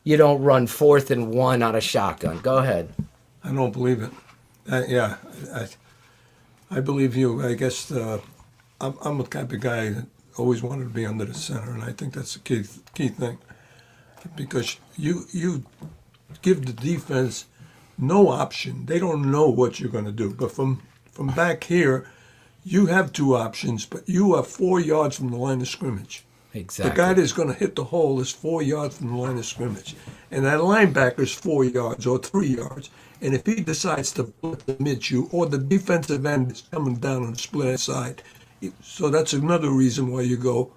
you don't run 4th and 1 out of shotgun. Go ahead. I don't believe it. I believe you. I guess I'm the type of guy that always wanted to be under the center, and I think that's the key thing. Because you give the defense no option. They don't know what you're going to do. But from back here, you have 2 options, but you are 4 yards from the line of scrimmage. Exactly. The guy that's going to hit the hole is 4 yards from the line of scrimmage. And that linebacker is 4 yards or 3 yards. And if he decides to blitz you, or the defensive end is coming down on the split side, so that's another reason why you go.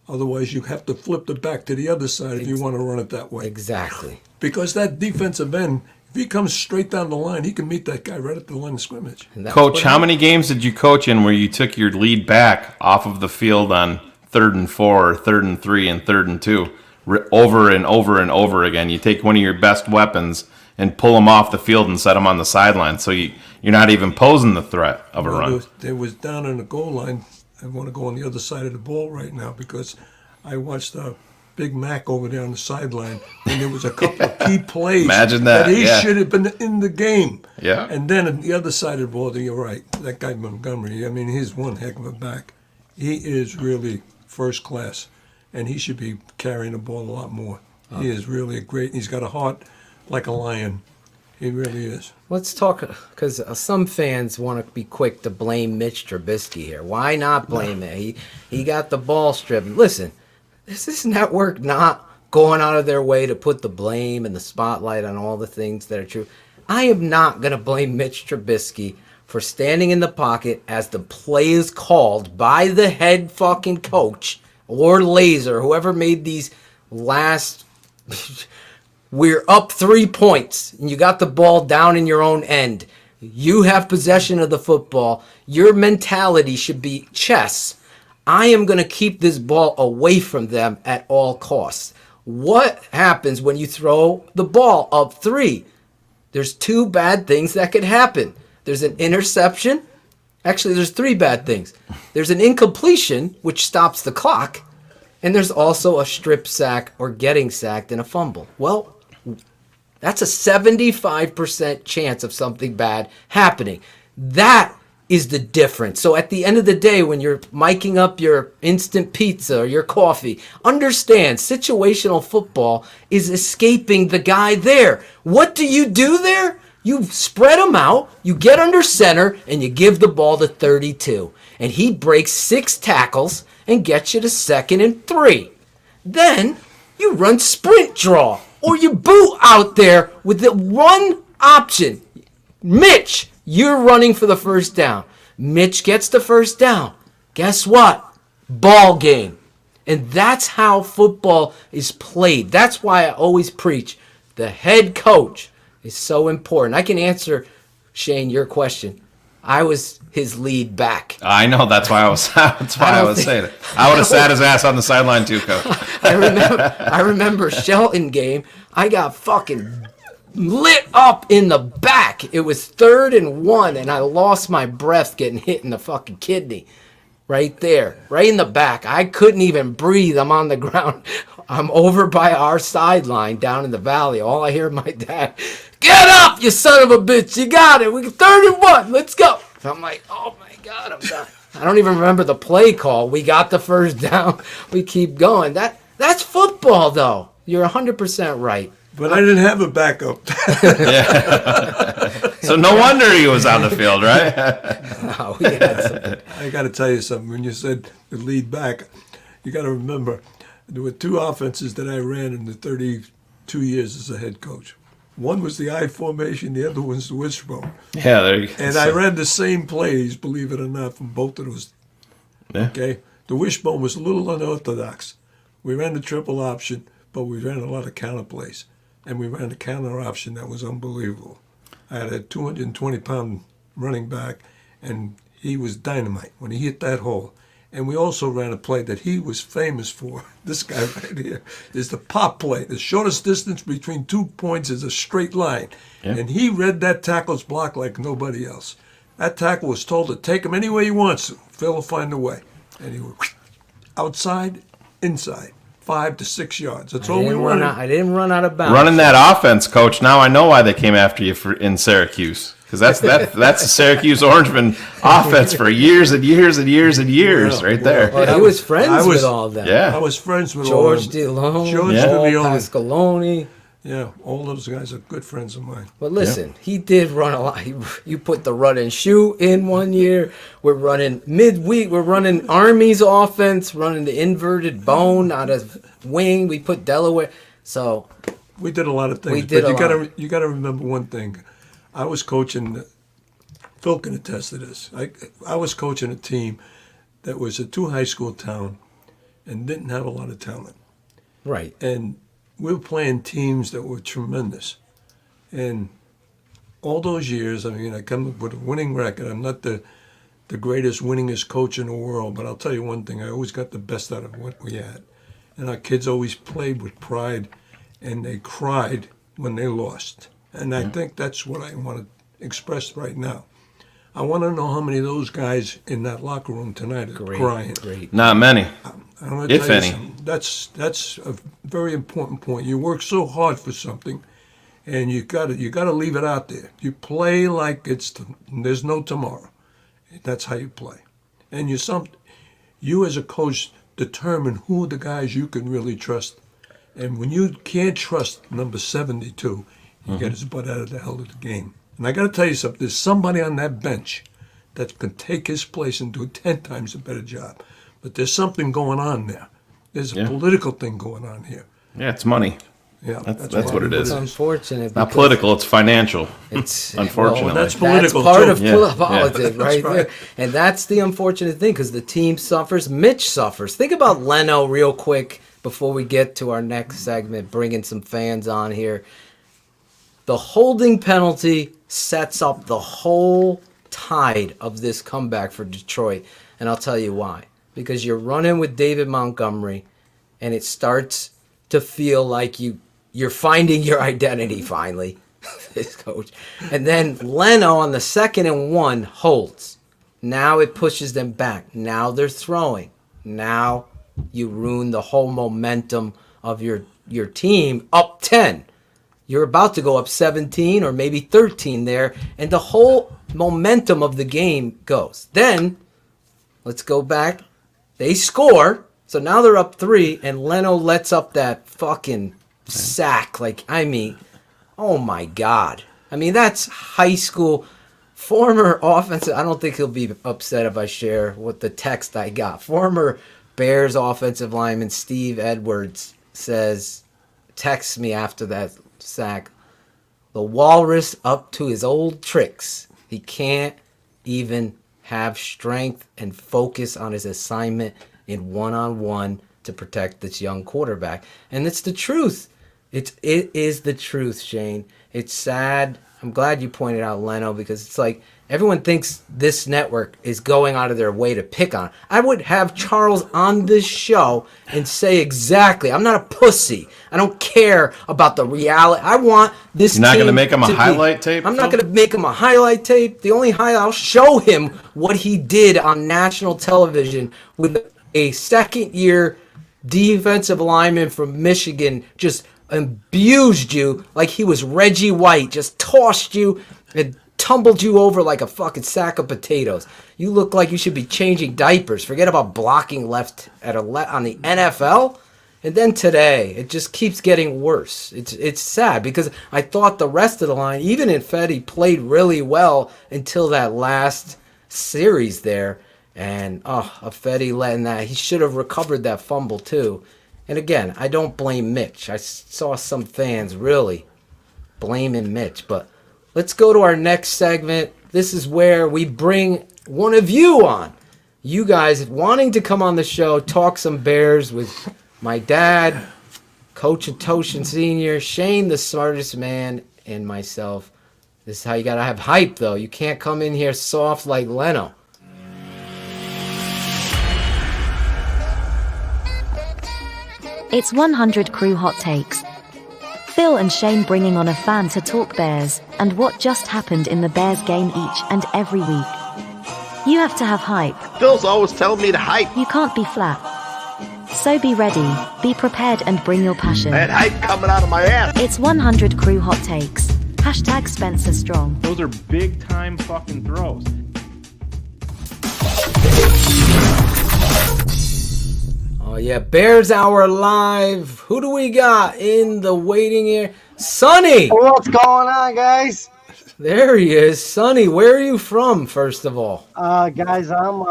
Otherwise, you have to flip it back to the other side if you want to run it that way. Exactly. Because that defensive end, if he comes straight down the line, he can meet that guy right at the line of scrimmage. Coach, how many games did you coach in where you took your lead back off of the field on 3rd and 4, or 3rd and 3, and 3rd and 2, over and over and over again? You take one of your best weapons and pull them off the field and set them on the sideline, so you're not even posing the threat of a run. They was down on the goal line. I want to go on the other side of the ball right now because I watched Big Mac over there on the sideline, and there was a couple of key plays Imagine that he should have been in the game. Yeah. And then on the other side of the ball, you're right, that guy Montgomery, I mean, he's one heck of a back. He is really first class, and he should be carrying the ball a lot more. He is really he's got a heart like a lion. He really is. Let's talk, because some fans want to be quick to blame Mitch Trubisky here. Why not blame him? He got the ball stripped. Listen, is this network not going out of their way to put the blame and the spotlight on all the things that are true? I am not going to blame Mitch Trubisky for standing in the pocket as the play is called by the head fucking coach or Laser, whoever made these last... We're up 3 points, and you got the ball down in your own end. You have possession of the football. Your mentality should be chess. I am going to keep this ball away from them at all costs. What happens when you throw the ball up 3? There's 2 bad things that could happen. There's an interception. Actually, there's 3 bad things. There's an incompletion, which stops the clock. And there's also a strip sack or getting sacked and a fumble. Well, that's a 75% chance of something bad happening. That is the difference. So at the end of the day, when you're miking up your instant pizza or your coffee, understand situational football is escaping the guy there. What do you do there? You spread them out, you get under center, and you give the ball to 32. And he breaks 6 tackles and gets you to 2nd and 3. Then you run sprint draw, or you boot out there with the one option. Mitch, you're running for the first down. Mitch gets the first down. Guess what? Ball game. And that's how football is played. That's why I always preach the head coach is so important. I can answer, Shane, your question. I was his lead back. I know. That's why I was saying it. I would have sat his ass on the sideline too, Coach. I remember Shelton game. I got fucking lit up in the back. It was 3rd and 1, and I lost my breath getting hit in the fucking kidney. Right there, right in the back. I couldn't even breathe. I'm on the ground. I'm over by our sideline down in the valley. All I hear is my dad, "Get up, you son of a bitch. You got it. We 3rd and 1. Let's go." So I'm like, oh my God, I'm done. I don't even remember the play call. We got the first down. We keep going. That's football, though. You're 100% right. But I didn't have a backup. So no wonder he was on the field, right? No, we had some. I got to tell you something. When you said the lead back, you got to remember there were 2 offenses that I ran in the 32 years as a head coach. One was the I formation, the other one's the wishbone. Yeah, there you go. And I ran the same plays, believe it or not, from both of those. Yeah. Okay? The wishbone was a little unorthodox. We ran the triple option, but we ran a lot of counter plays. And we ran a counter option that was unbelievable. I had a 220-pound running back, and he was dynamite when he hit that hole. And we also ran a play that he was famous for. This guy right here is the pop play. The shortest distance between 2 points is a straight line. Yeah. And he read that tackle's block like nobody else. That tackle was told to take him any way he wants to. Phil will find a way. And he went outside, inside. 5 to 6 yards. That's all we wanted. I didn't run out of bounds. Running that offense, Coach. Now I know why they came after you in Syracuse, because that's the Syracuse Orangeman offense for years and years and years and years, right there. Well, he was friends with all of them. Yeah, I was friends with George all of them. DeLone, George Pascaloni. Yeah, all those guys are good friends of mine. But listen, he did run a lot. You put the run and shoot in one year. We're running midweek. We're running Army's offense, running the inverted bone out of wing. We put Delaware. So we did a lot of things. You got to remember one thing. I was coaching. Phil can attest to this. I was coaching a team that was a 2 high school town and didn't have a lot of talent. Right. And we were playing teams that were tremendous. And all those years, I mean, I come up with a winning record. I'm not the greatest, winningest coach in the world, but I'll tell you one thing. I always got the best out of what we had. And our kids always played with pride, and they cried when they lost. And I think that's what I want to express right now. I want to know how many of those guys in that locker room tonight are crying. Great. Not many, if any. That's a very important point. You work so hard for something, and you got to leave it out there. You play like there's no tomorrow. That's how you play, and you as a coach determine who the guys you can really trust. And when you can't trust number 72, you get his butt out of the hell of the game. And I got to tell you something. There's somebody on that bench that can take his place and do 10 times a better job. But there's something going on there. There's a political thing going on here. Yeah, it's money. Yeah, that's what it is. It's unfortunate. Not political, it's financial. It's unfortunately. Well, that's political That's part too. of politics, right there. And that's the unfortunate thing, because the team suffers. Mitch suffers. Think about Leno real quick before we get to our next segment, bringing some fans on here. The holding penalty sets up the whole tide of this comeback for Detroit. And I'll tell you why. Because you're running with David Montgomery, and it starts to feel like you're finding your identity finally, this coach. And then Leno on the 2nd and 1 holds. Now it pushes them back. Now they're throwing. Now you ruin the whole momentum of your team up 10. You're about to go up 17 or maybe 13 there, and the whole momentum of the game goes. Then, let's go back. They score, so now they're up 3, and Leno lets up that fucking sack. Like, I mean, oh my God. I mean, that's high school. Former offensive, I don't think he'll be upset if I share what the text I got. Former Bears offensive lineman Steve Edwards texts me after that sack. The Walrus up to his old tricks. He can't even have strength and focus on his assignment in one-on-one to protect this young quarterback. And it's the truth. It is the truth, Shane. It's sad. I'm glad you pointed out Leno, because it's like everyone thinks this network is going out of their way to pick on. I would have Charles on this show and say exactly. I'm not a pussy. I don't care about the reality. I want this. You're not going to make him a highlight tape? I'm not going to make him a highlight tape. The only highlight, I'll show him what he did on national television with a second-year defensive lineman from Michigan just abused you like he was Reggie White, just tossed you and tumbled you over like a fucking sack of potatoes. You look like you should be changing diapers. Forget about blocking left on the NFL. And then today, it just keeps getting worse. It's sad because I thought the rest of the line, even in Fetty, played really well until that last series there. And, Fetty letting that, he should have recovered that fumble too. And again, I don't blame Mitch. I saw some fans really blaming Mitch. But let's go to our next segment. This is where we bring one of you on. You guys wanting to come on the show, talk some Bears with my dad, Coach Atoshin Sr., Shane, the smartest man, and myself. This is how you got to have hype, though. You can't come in here soft like Leno. It's 100 Crew Hot Takes. Phil and Shane bringing on a fan to talk Bears and what just happened in the Bears game each and every week. You have to have hype. Phil's always telling me to hype. You can't be flat. So be ready, be prepared, and bring your passion. I had hype coming out of my ass. It's 100 Crew Hot Takes. Hashtag Spencer Strong. Those are big time fucking throws. Oh yeah, Bears Hour Live. Who do we got in the waiting area? Sonny! What's going on, guys? There he is. Sonny, where are you from, first of all? Guys, I'm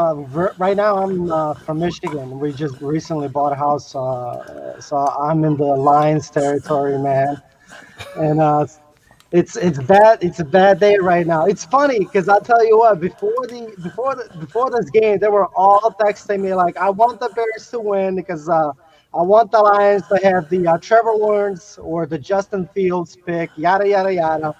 right now I'm from Michigan. We just recently bought a house, so I'm in the Lions territory, man. And it's bad. It's a bad day right now. It's funny because I'll tell you what. Before this game, they were all texting me like, "I want the Bears to win because I want the Lions to have the Trevor Lawrence or the Justin Fields pick." Yada yada yada.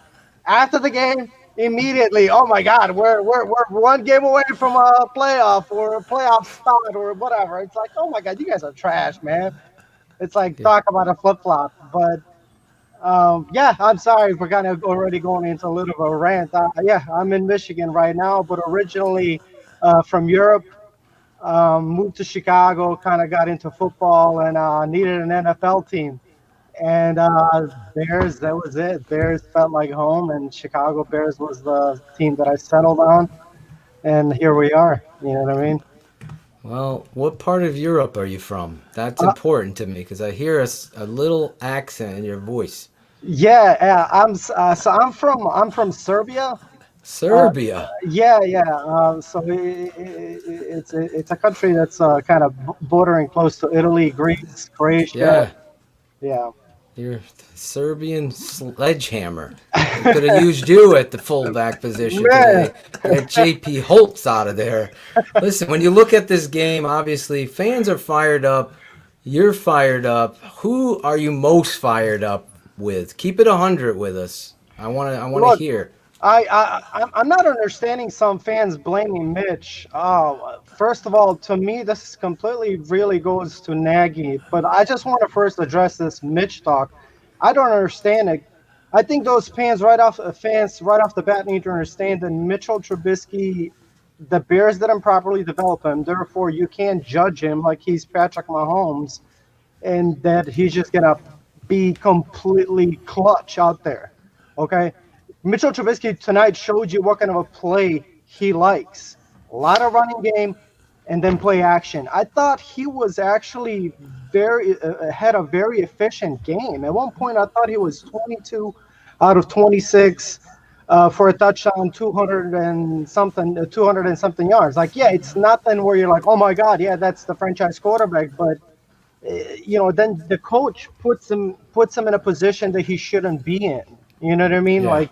After the game, immediately, oh my God, we're one game away from a playoff or a playoff spot or whatever. It's like, oh my God, you guys are trash, man. It's like talk about a flip flop, but. Yeah, I'm sorry. We're kind of already going into a little of a rant. Yeah, I'm in Michigan right now, but originally from Europe, moved to Chicago, kind of got into football and needed an NFL team. And Bears, that was it. Bears felt like home, and Chicago Bears was the team that I settled on. And here we are. You know what I mean? Well, what part of Europe are you from? That's important to me because I hear a little accent in your voice. Yeah, I'm from Serbia. Serbia. Yeah. So it's a country that's kind of bordering close to Italy, Greece, Croatia. Yeah. You're Serbian sledgehammer. Could have used you at the fullback position today. Get JP Holtz out of there. Listen, when you look at this game, obviously fans are fired up. You're fired up. Who are you most fired up with? Keep it 100 with us. I want to hear. I'm not understanding some fans blaming Mitch. First of all, to me, this completely really goes to Nagy. But I just want to first address this Mitch talk. I don't understand it. I think those fans right off the bat need to understand that Mitchell Trubisky the Bears didn't properly develop him. Therefore, you can't judge him like he's Patrick Mahomes, and that he's just gonna be completely clutch out there. Okay, Mitchell Trubisky tonight showed you what kind of a play he likes. A lot of running game, and then play action. I thought he was actually had a very efficient game. At one point, I thought he was 22 out of 26 for a touchdown, 200 and something yards. Like, yeah, it's nothing where you're like, oh my God, yeah, that's the franchise quarterback. But then the coach puts him in a position that he shouldn't be in. You know what I mean? Yeah. Like,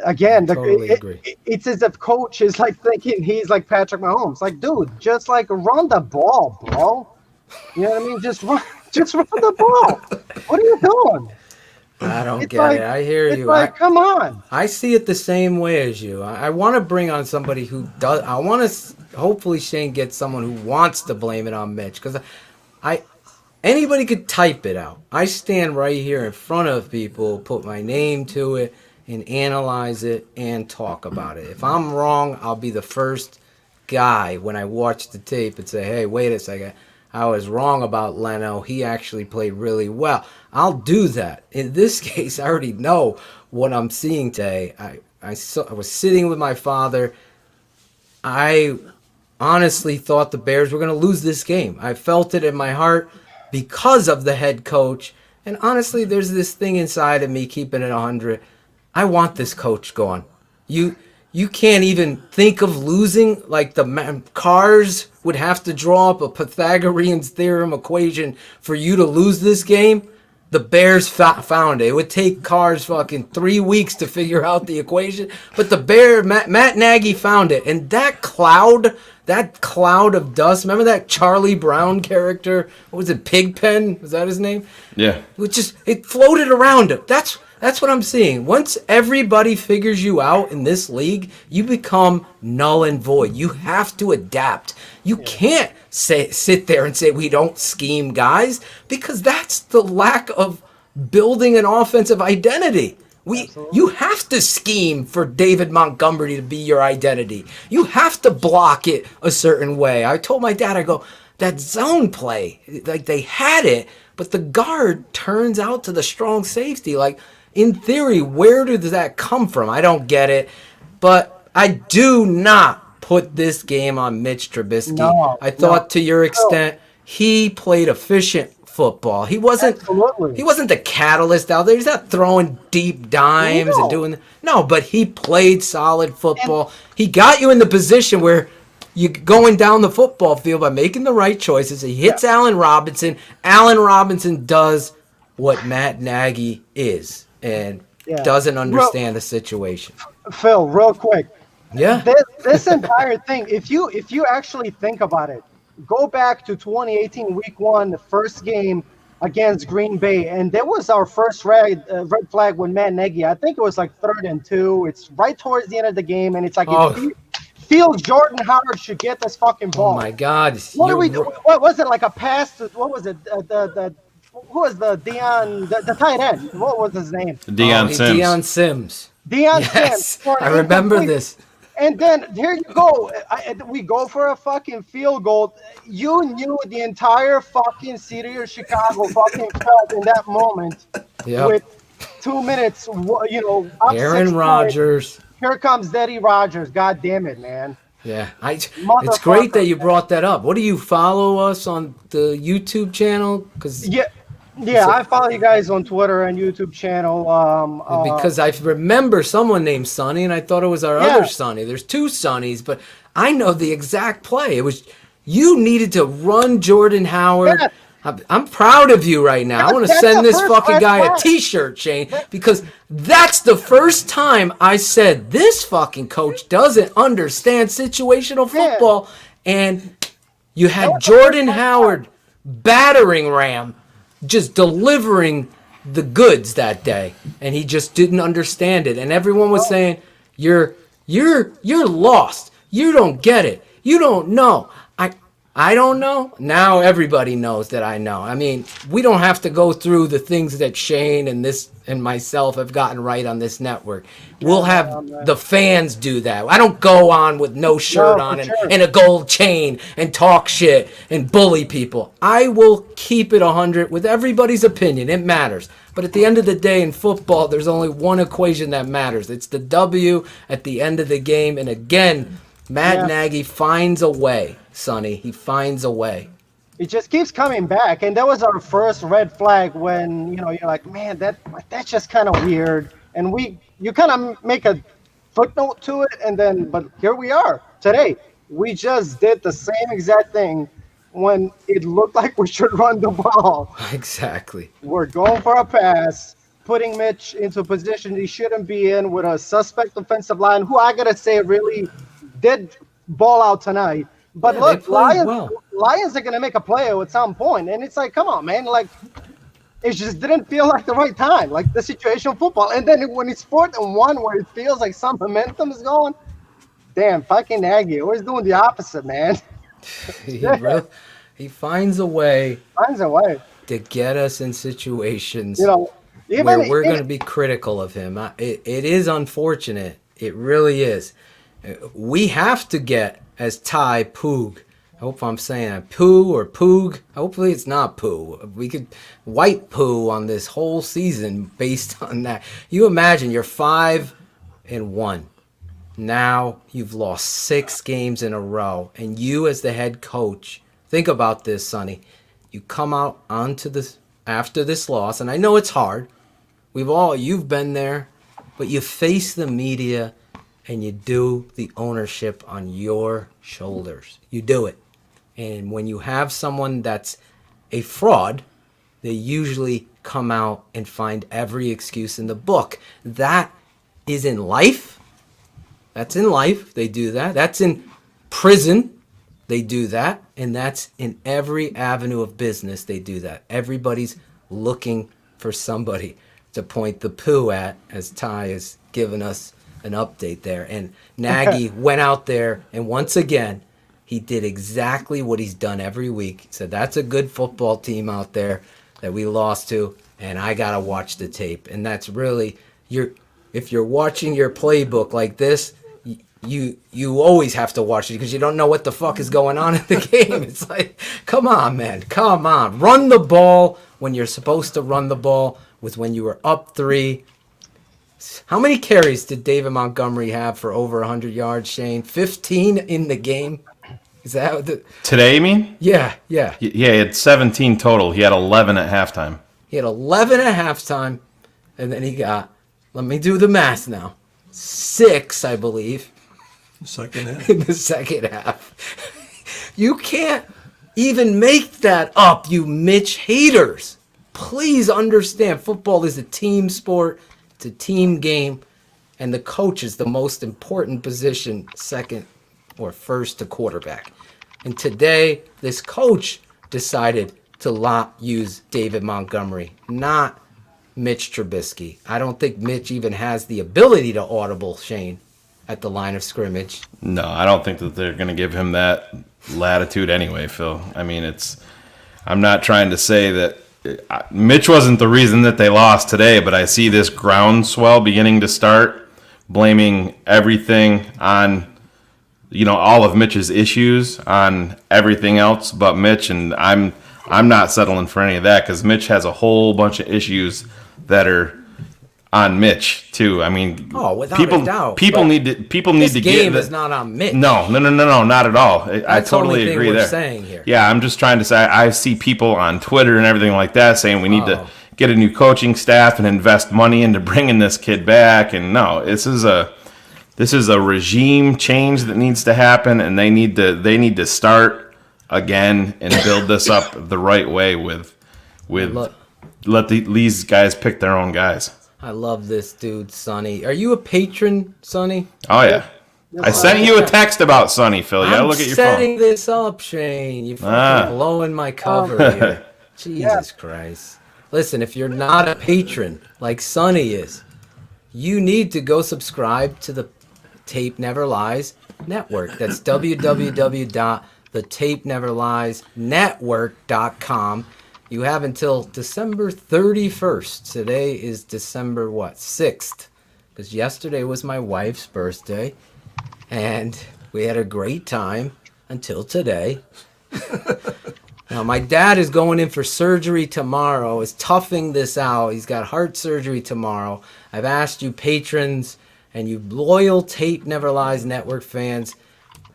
again, Totally agree. It's as if coach is like thinking he's like Patrick Mahomes. Like, dude, just like run the ball, bro. You know what I mean? Just run the ball. What are you doing? I don't It's get like- it. I hear it's you. like, come on. I see it the same way as you. I want to bring on somebody who does. I want to. Hopefully, Shane gets someone who wants to blame it on Mitch, because anybody could type it out. I stand right here in front of people, put my name to it, and analyze it and talk about it. If I'm wrong, I'll be the first guy when I watch the tape and say, hey, wait a second, I was wrong about Leno. He actually played really well. I'll do that. In this case, I already know what I'm seeing today. I was sitting with my father. I honestly thought the Bears were going to lose this game. I felt it in my heart because of the head coach. And honestly, there's this thing inside of me keeping it 100. I want this coach gone. You can't even think of losing. Like, the Cars would have to draw up a Pythagorean's theorem equation for you to lose this game. The Bears found it. It would take Cars fucking 3 weeks to figure out the equation. But Matt Nagy found it. And that cloud of dust, remember that Charlie Brown character? What was it, Pigpen? Was that his name? Yeah. It floated around him. That's what I'm seeing. Once everybody figures you out in this league, you become null and void. You have to adapt. You can't sit there and say we don't scheme, guys, because that's the lack of building an offensive identity. You have to scheme for David Montgomery to be your identity. You have to block it a certain way. I told my dad, I go, that zone play, like, they had it, but the guard turns out to the strong safety. Like, in theory, where does that come from? I don't get it. But I do not put this game on Mitch Trubisky. I thought, to your extent, he played efficient football. He wasn't the catalyst out there. He's not throwing deep dimes and doing but he played solid football. He got you in the position where you're going down the football field by making the right choices. He hits Allen Robinson. Allen Robinson does what Matt Nagy is and doesn't understand the situation. Phil, real quick. Yeah. This entire thing, if you actually think about it, go back to 2018 Week 1, the first game against Green Bay, and there was our first red flag with Matt Nagy. I think it was like 3rd and 2. It's right towards the end of the game, and it's like it feels Jordan Howard should get this fucking ball. Oh my God! What are we doing? What was it, like a pass to, what was it? Who was the tight end? What was his name? Deion Sims. Deion Yes, Sims. I remember this. And then here you go. We go for a fucking field goal. You knew the entire fucking city of Chicago fucking felt in that moment. With 2 minutes, up Aaron 6 Rodgers. points. Here comes Eddie Rodgers. God damn it, man. Yeah, it's great that you brought that up. What do you follow us on the YouTube channel? Yeah, I follow you guys on Twitter and YouTube channel. Because I remember someone named Sonny, and I thought it was our other Sonny. There's 2 Sonnys, but I know the exact play. It was you needed to run Jordan Howard. I'm proud of you right now. I want to send this fucking guy a T-shirt, Shane, because that's the first time I said this fucking coach doesn't understand situational football. And you had Jordan Howard, battering ram, just delivering the goods that day, and he just didn't understand it. And everyone was saying, "You're lost. You don't get it. You don't know." I don't know. Now everybody knows that I know. I mean, we don't have to go through the things that Shane and myself have gotten right on this network. We'll have the fans do that. I don't go on with no shirt on and a gold chain and talk shit and bully people. I will keep it 100 with everybody's opinion. It matters. But at the end of the day in football, there's only one equation that matters. It's the W at the end of the game. And again, Matt Nagy finds a way, Sonny. He finds a way. It just keeps coming back, and that was our first red flag when you're like, man, that's just kind of weird, and you kind of make a footnote to it, and then but here we are today. We just did the same exact thing when it looked like we should run the ball. Exactly. We're going for a pass, putting Mitch into a position he shouldn't be in with a suspect offensive line, who I gotta say really did ball out tonight. But look, Lions are going to make a play at some point. And it's like, come on, man. Like, it just didn't feel like the right time, like the situational football. And then when it's 4th and 1 where it feels like some momentum is going, damn, fucking Nagy always doing the opposite, man. He finds a way. To get us in situations where we're going to be critical of him. It is unfortunate. It really is. We have to get, as Ty Poog, I hope I'm saying that, Poo or Poog, hopefully it's not Poo. We could white poo on this whole season based on that. You imagine you're 5-1. Now you've lost 6 games in a row, and you as the head coach, think about this, Sonny. You come out onto this after this loss, and I know it's hard. You've been there, but you face the media and you do the ownership on your shoulders. You do it. And when you have someone that's a fraud, they usually come out and find every excuse in the book. That is in life. That's in life. They do that. That's in prison. They do that. And that's in every avenue of business. They do that. Everybody's looking for somebody to point the poo at, as Ty has given us an update there. And Nagy went out there, and once again, he did exactly what he's done every week. He said, that's a good football team out there that we lost to, and I got to watch the tape. And that's really, if you're watching your playbook like this, you always have to watch it because you don't know what the fuck is going on in the game. It's like, come on, man. Come on. Run the ball when you're supposed to run the ball with when you were up 3. How many carries did David Montgomery have for over 100 yards, Shane? 15 in the game? Is that today, you mean? Yeah. He had 17 total. He had 11 at halftime. He had 11 at halftime, and then he got, let me do the math now, 6, I believe. Second half. In the second half. You can't even make that up, you Mitch haters. Please understand, football is a team sport. It's a team game, and the coach is the most important position, second or first to quarterback. And today, this coach decided to use David Montgomery, not Mitch Trubisky. I don't think Mitch even has the ability to audible Shane at the line of scrimmage. No, I don't think that they're going to give him that latitude anyway, Phil. I mean, I'm not trying to say that Mitch wasn't the reason that they lost today, but I see this groundswell beginning to start, blaming everything on, all of Mitch's issues on everything else but Mitch, and I'm not settling for any of that because Mitch has a whole bunch of issues that are on Mitch too. I mean, without a doubt. People need to this get. Game is not on Mitch. No, not at all. I totally agree there. Saying here. Yeah, I'm just trying to say I see people on Twitter and everything like that saying we need to get a new coaching staff and invest money into bringing this kid back. And no, this is a regime change that needs to happen, and they need to start again and build this up the right way with let these guys pick their own guys. I love this dude, Sonny. Are you a patron, Sonny? Oh, yeah. I sent you a text about Sonny, Phil. You gotta look at your phone. I'm setting this up, Shane. You're fucking blowing my cover here. Jesus Christ. Listen, if you're not a patron like Sonny is, you need to go subscribe to the Tape Never Lies network. That's www the Tape Never Lies Network.com. You have until December 31st. Today is December 6th? Because yesterday was my wife's birthday, and we had a great time until today. Now, my dad is going in for surgery tomorrow, is toughing this out. He's got heart surgery tomorrow. I've asked you patrons and you loyal Tape Never Lies Network fans,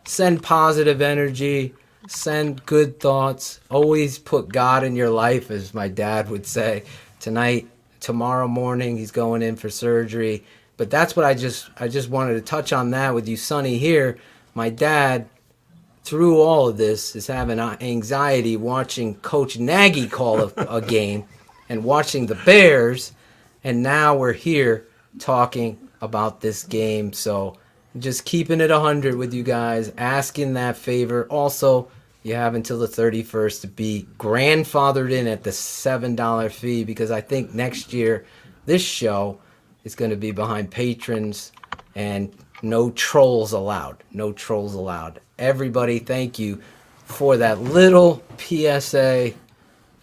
send positive energy, send good thoughts, always put God in your life, as my dad would say. Tomorrow morning, he's going in for surgery. But that's what I just wanted to touch on that with you, Sonny, here. My dad, through all of this, is having anxiety watching Coach Nagy call a game and watching the Bears. And now we're here talking about this game. So just keeping it 100 with you guys, asking that favor. Also, you have until the 31st to be grandfathered in at the $7 fee, because I think next year this show is going to be behind patrons and no trolls allowed. No trolls allowed. Everybody, thank you for that little PSA,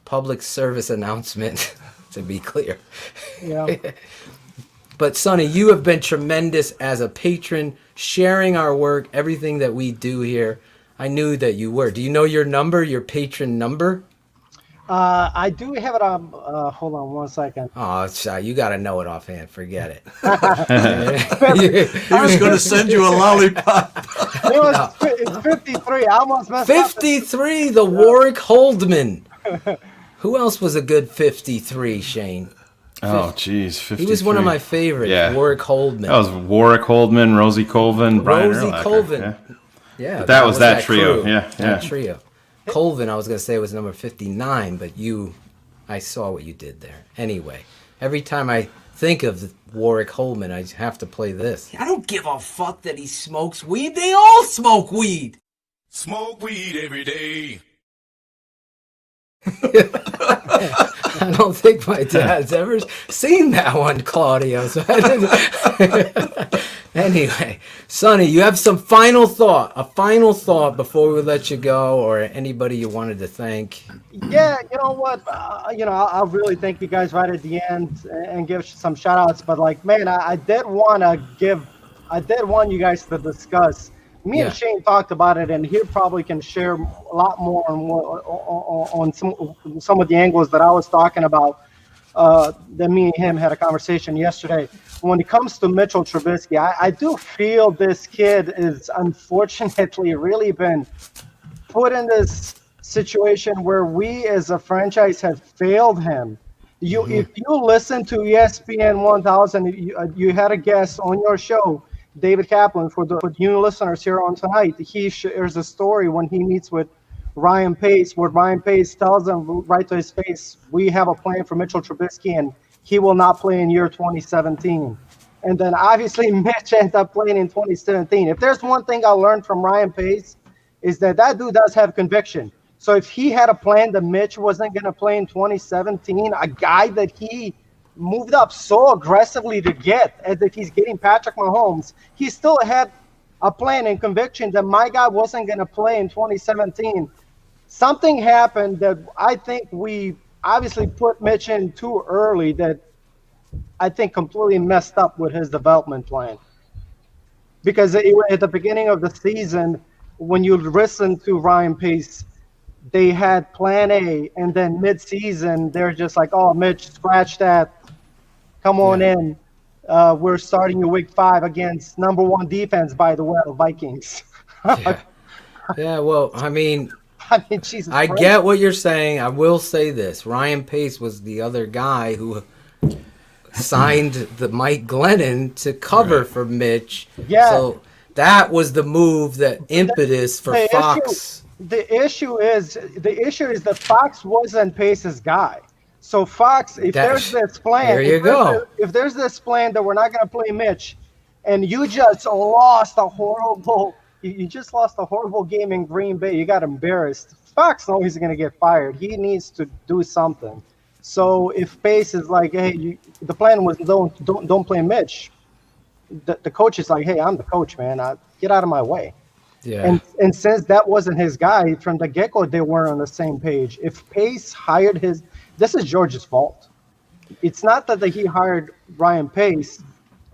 public service announcement, to be clear. Yeah. But Sonny, you have been tremendous as a patron, sharing our work, everything that we do here. I knew that you were. Do you know your number, your patron number? I do have it on. Hold on 1 second. Oh, you got to know it offhand. Forget it. He was going to send you a lollipop. It's 53. I almost messed up. 53, the Warwick Holdman. Who else was a good 53, Shane? Oh, geez. 53. He was one of my favorites, Yeah. Warwick Holdman. That was Warwick Holdman, Rosie Colvin, Brian Rosie Urlacher. Colvin. Yeah. But that was that trio. Crew, Yeah. that trio. Colvin, I was going to say, was number 59, but I saw what you did there. Anyway, every time I think of Warwick Holdman, I have to play this. I don't give a fuck that he smokes weed. They all smoke weed. Smoke weed every day. I don't think my dad's ever seen that one, Claudio. So anyway, Sonny, you have a final thought before we let you go, or anybody you wanted to thank? Yeah, you know what? I'll really thank you guys right at the end and give some shout outs. But I did want you guys to discuss. Me and Shane talked about it, and he probably can share a lot more on some of the angles that I was talking about. That me and him had a conversation yesterday. When it comes to Mitchell Trubisky, I do feel this kid is unfortunately really been put in this situation where we as a franchise have failed him. If you listen to ESPN 1000, you had a guest on your show, David Kaplan, for the new listeners here on tonight. He shares a story when he meets with Ryan Pace, where Ryan Pace tells him right to his face, we have a plan for Mitchell Trubisky, and he will not play in year 2017. And then obviously Mitch ends up playing in 2017. If there's one thing I learned from Ryan Pace, is that dude does have conviction. So if he had a plan that Mitch wasn't going to play in 2017, a guy that he moved up so aggressively to get, as if he's getting Patrick Mahomes, he still had a plan and conviction that my guy wasn't going to play in 2017. Something happened that I think we obviously put Mitch in too early, that I think completely messed up with his development plan. Because at the beginning of the season, when you listen to Ryan Pace, they had plan A, and then mid-season, they're just like, oh, Mitch, scratch that. Come on in. We're starting you week 5 against number 1 defense, by the way, the Vikings. Yeah, well, I mean, Jesus I Christ. get what you're saying. I will say this. Ryan Pace was the other guy who signed the Mike Glennon to cover for Mitch. Yeah. So that was the move, that impetus for Fox. The issue is that Fox wasn't Pace's guy. So Fox, if there's this plan, if there's this plan that we're not going to play Mitch, and you just lost a horrible game in Green Bay, you got embarrassed. Fox knows he's going to get fired. He needs to do something. So if Pace is like, hey, the plan was don't play Mitch, the coach is like, hey, I'm the coach, man. Get out of my way. Yeah. And since that wasn't his guy from the get-go, they weren't on the same page. If Pace hired this is George's fault. It's not that he hired Ryan Pace.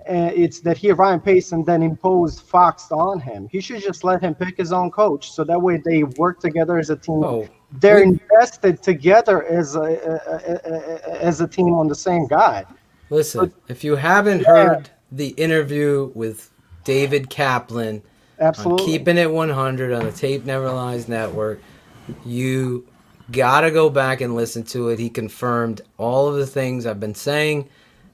It's that he Ryan Pace and then imposed Fox on him. He should just let him pick his own coach, so that way they work together as a team. They're invested together as a team on the same guy. Listen, if you haven't heard the interview with David Kaplan on Keeping It 100 on the Tape Never Lies Network, you gotta go back and listen to it. He confirmed all of the things I've been saying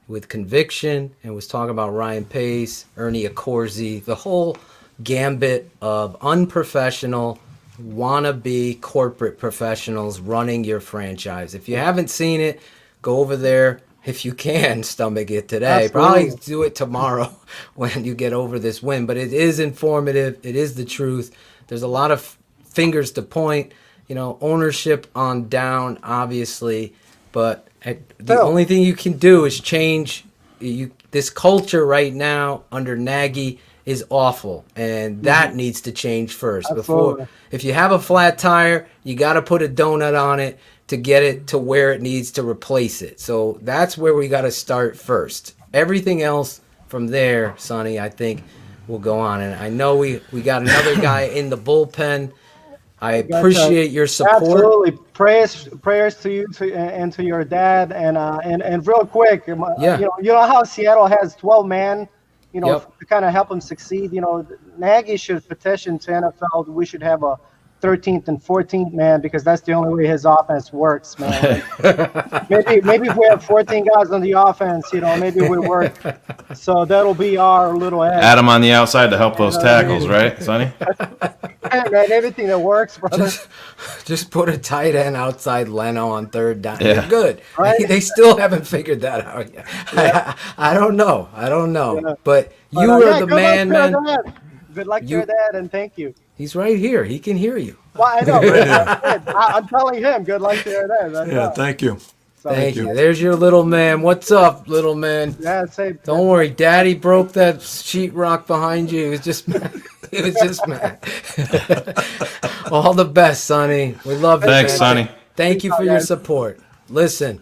with conviction and was talking about Ryan Pace, Ernie Accorsi, the whole gambit of unprofessional, wannabe corporate professionals running your franchise. If you haven't seen it, go over there. If you can stomach it today, probably do it tomorrow when you get over this win. But it is informative. It is the truth. There's a lot of fingers to point, ownership on down, obviously. But the only thing you can do is change. This culture right now under Nagy is awful, and that needs to change first. Before, if you have a flat tire, you got to put a donut on it to get it to where it needs to replace it. So that's where we got to start first. Everything else from there, Sonny, I think will go on. And I know we got another guy in the bullpen. I appreciate your support. Absolutely, prayers to you and to your dad. And real quick, you know how Seattle has 12 man, to kind of help him succeed. Nagy should petition to NFL. We should have a 13th and 14th man, because that's the only way his offense works, man. maybe if we have 14 guys on the offense, maybe we work. So that'll be our little edge. Adam on the outside to help those tackles, right, Sonny? Man, everything that works, brother. Just put a tight end outside Leno on third down. Yeah. You're good. Right? They still haven't figured that out yet. Yeah. I don't know. Yeah. But you are the man, man. Good luck to your dad, and thank you. He's right here. He can hear you. Well, I know. But I'm telling him, good luck to your dad. Thank you. Thank you. There's your little man. What's up, little man? Yeah, don't worry. Daddy broke that sheetrock behind you. He was just mad. He was just mad. All the best, Sonny. We love you. Thanks, man. Sonny. Thank you for your support. Listen,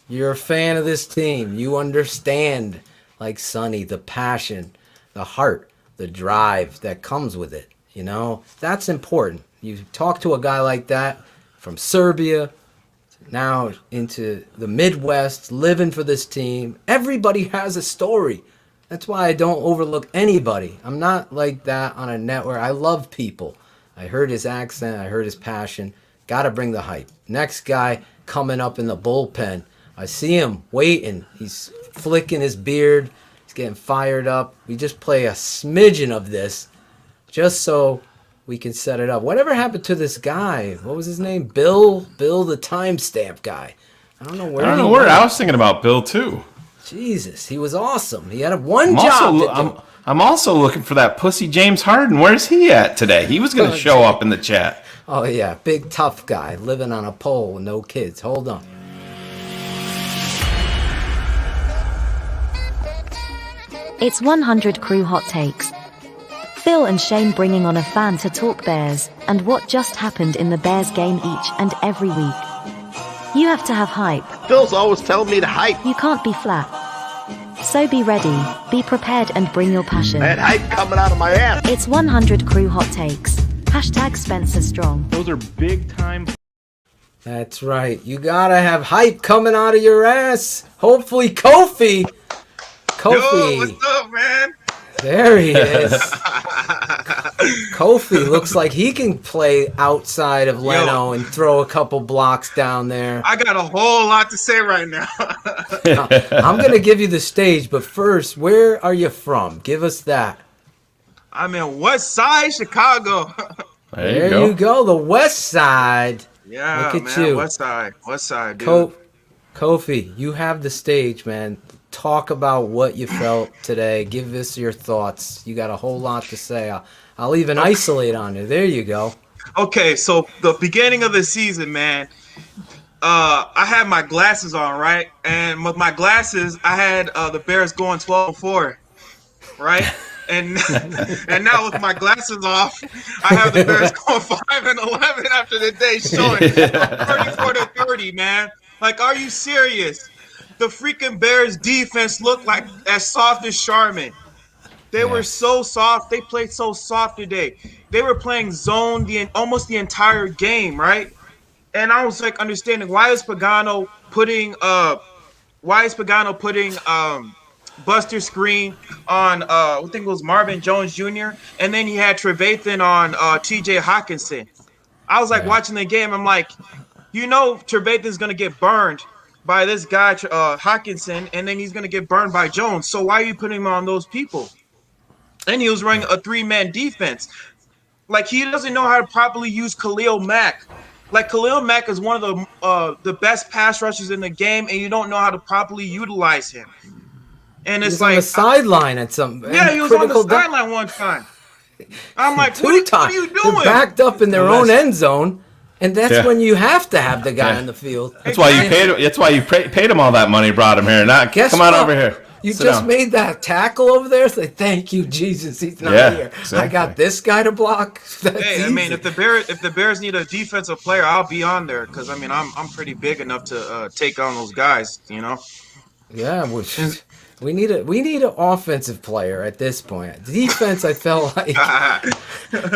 you're a fan of this team. You understand, like Sonny, the passion, the heart, the drive that comes with it. That's important. You talk to a guy like that from Serbia, now into the Midwest, living for this team. Everybody has a story. That's why I don't overlook anybody. I'm not like that on a network. I love people. I heard his accent. I heard his passion. Got to bring the hype. Next guy coming up in the bullpen. I see him waiting. He's flicking his beard. He's getting fired up. We just play a smidgen of this just so we can set it up. Whatever happened to this guy? What was his name? Bill the timestamp guy. I don't know where. I was thinking about Bill too. Jesus, he was awesome. He had one job. I'm also looking for that pussy James Harden. Where's he at today? He was going to show up in the chat. Oh yeah, big tough guy living on a pole with no kids. Hold on. It's 100 Crew Hot Takes. Phil and Shane bringing on a fan to talk Bears and what just happened in the Bears game each and every week. You have to have hype. Phil's always telling me to hype. You can't be flat. So be ready, be prepared, and bring your passion. That hype coming out of my ass. It's 100 Crew Hot Takes. Hashtag Spencer Strong. Those are big time. That's right. You gotta have hype coming out of your ass. Hopefully, Kofi. Yo, what's up, man? There he is. Kofi looks like he can play outside of Leno and throw a couple blocks down there. I got a whole lot to say right now. I'm going to give you the stage, but first, where are you from? Give us that. I'm in West Side, Chicago. There you go, the West Side. Yeah, look at man, you. West Side, dude. Kofi, you have the stage, man. Talk about what you felt today. Give us your thoughts. You got a whole lot to say. I'll even isolate on you. There you go. Okay, so the beginning of the season, man, I had my glasses on, right? And with my glasses, I had the Bears going 12-4, right? And and now with my glasses off, I have the Bears going 5-11 after the day showing 34-30, man. Like, are you serious? The freaking Bears defense looked like as soft as Charmin. They were so soft. They played so soft today. They were playing zone almost the entire game, right? And I was like understanding why is Pagano putting Buster Screen on I think it was Marvin Jones Jr. and then he had Trevathan on TJ Hawkinson. I was like watching the game, I'm like, Trevathan's gonna get burned by this guy Hawkinson, and then he's gonna get burned by Jones. So why are you putting him on those people? And he was running a 3-man defense. Like, he doesn't know how to properly use Khalil Mack. Like, Khalil Mack is one of the best pass rushers in the game, and you don't know how to properly utilize him. And it's on the sideline at some. Yeah, he was on the sideline one time. I'm like, what are you doing? They're backed up in their own end zone, and that's when you have to have the guy on the field. That's why you paid him. That's why you paid him all that money, brought him here. Not come on over here. You just made that tackle over there. Say thank you, Jesus. He's not here. Exactly. I got this guy to block. I mean, if the Bears need a defensive player, I'll be on there because I mean I'm pretty big enough to take on those guys. Yeah, we need an offensive player at this point. Defense, I felt like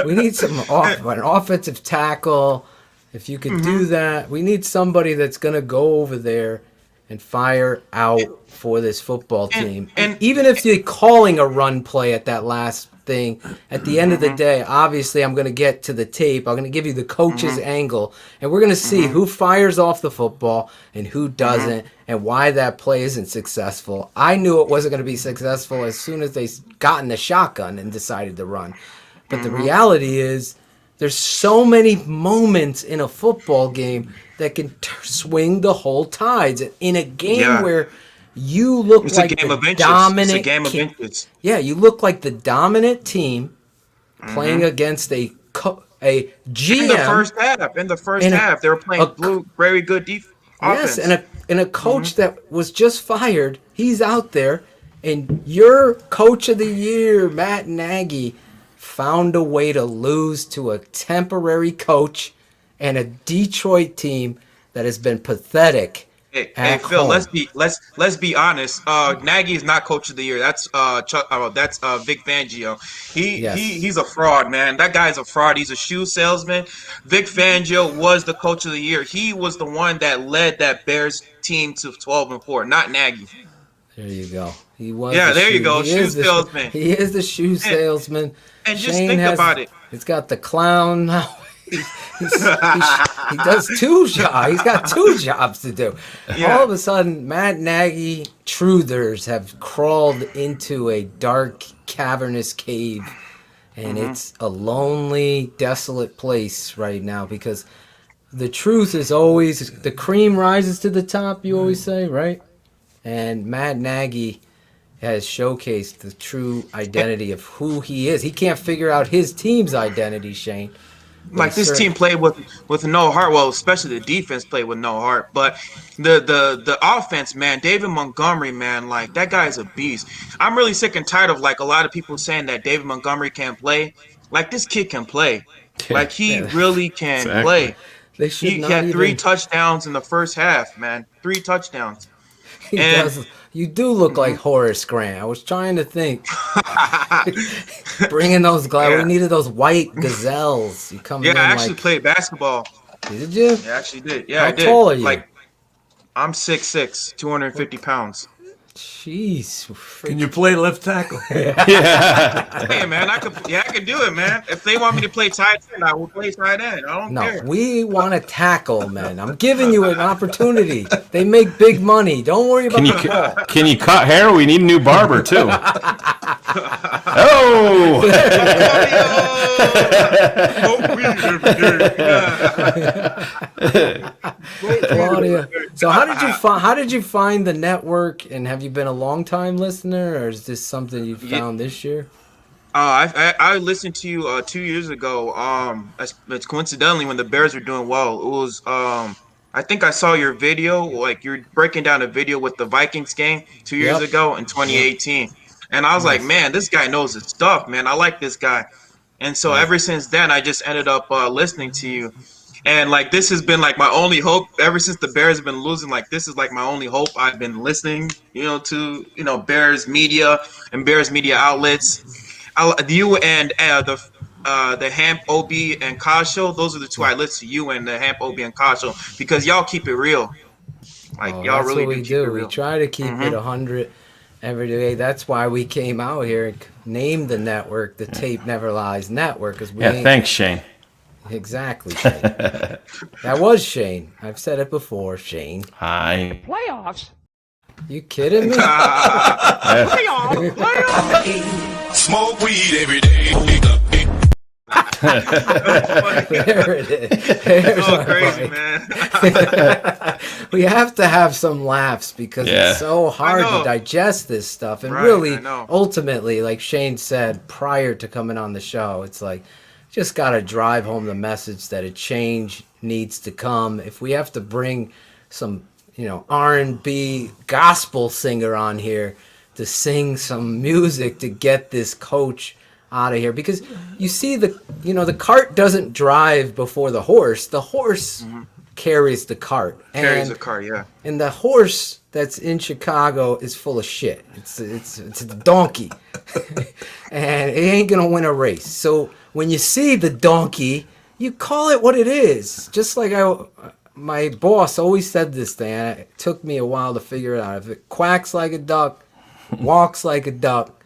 we need an offensive tackle. If you could do that, we need somebody that's gonna go over there and fire out for this football team. And even if you're calling a run play at that last thing, at the end of the day, obviously I'm going to get to the tape. I'm going to give you the coach's angle, and we're going to see who fires off the football and who doesn't and why that play isn't successful. I knew it wasn't going to be successful as soon as they got in the shotgun and decided to run. But the reality is there's so many moments in a football game that can swing the whole tides. In a game where you look like the dominant, it's a game of inches. Yeah, you look like the dominant team playing against a GM. In the first half, they were playing very good defense. Yes, and a coach that was just fired. He's out there, and your coach of the year, Matt Nagy, found a way to lose to a temporary coach and a Detroit team that has been pathetic. Hey Phil, let's be honest. Nagy is not coach of the year. That's Vic Fangio. He's a fraud, man. That guy's a fraud. He's a shoe salesman. Vic Fangio was the coach of the year. He was the one that led that Bears team to 12-4, not Nagy. There you go. He was. Yeah, there you go. Shoe salesman. He is the shoe salesman. And just think about it. He's got the clown now. He does two jobs. He's got two jobs to do. Yeah. All of a sudden, Matt Nagy truthers have crawled into a dark, cavernous cave, and it's a lonely, desolate place right now because the truth is always the cream rises to the top. You always say, right? And Matt Nagy has showcased the true identity of who he is. He can't figure out his team's identity, Shane. Like this team played with no heart. Well, especially the defense played with no heart. But the offense, man, David Montgomery, man, like that guy's a beast. I'm really sick and tired of like a lot of people saying that David Montgomery can't play. Like this kid can play. Like he really can play. He had 3 touchdowns in the first half, man. 3 touchdowns. He does. You do look like Horace Grant. I was trying to think. Bringing those we needed those white gazelles. You come in I actually played basketball. Did you? Yeah, I actually did. Yeah, I did. How tall are you? Like, I'm 6'6", 250 pounds. Jeez. Can you play left tackle? Yeah. Hey, man, I could do it, man. If they want me to play tight end, I will play tight end. I don't care. No, we want to tackle, man. I'm giving you an opportunity. They make big money. Don't worry about the ball. Can you cut hair? We need a new barber, too. Oh! Claudia. So how did you find the network, and have you been a long time listener, or is this something you found this year? I listened to you 2 years ago. It's coincidentally when the Bears were doing well. It was I think I saw your video, like you're breaking down a video with the Vikings game 2 years ago in 2018. And I was like, man, this guy knows his stuff, man. I like this guy. And so ever since then, I just ended up listening to you. And like this has been like my only hope ever since the Bears have been losing. Like this is like my only hope. I've been listening, to Bears media and Bears media outlets. You and the Hamp OB and Kasho. Those are the two I listen to. You and the Hamp OB and Kasho because y'all keep it real. Like y'all that's really what we keep it do. real. We try to keep it 100 every day. That's why we came out here and named the network the Tape Never Lies Network. Because thanks, Shane. Exactly, Shane. That was Shane. I've said it before, Shane. Hi. Playoffs? You kidding me? Playoffs. Smoke weed every day. There it is. There's so our crazy, fight. man. We have to have some laughs because it's so hard to digest this stuff. And really, ultimately, like Shane said prior to coming on the show, it's like, just got to drive home the message that a change needs to come. If we have to bring some, R&B gospel singer on here to sing some music to get this coach out of here, because you see the cart doesn't drive before the horse. The horse carries the cart. Carries the cart, yeah. And the horse that's in Chicago is full of shit. It's a donkey, and it ain't gonna win a race. So when you see the donkey, you call it what it is. Just like my boss always said this thing. And it took me a while to figure it out. If it quacks like a duck, walks like a duck,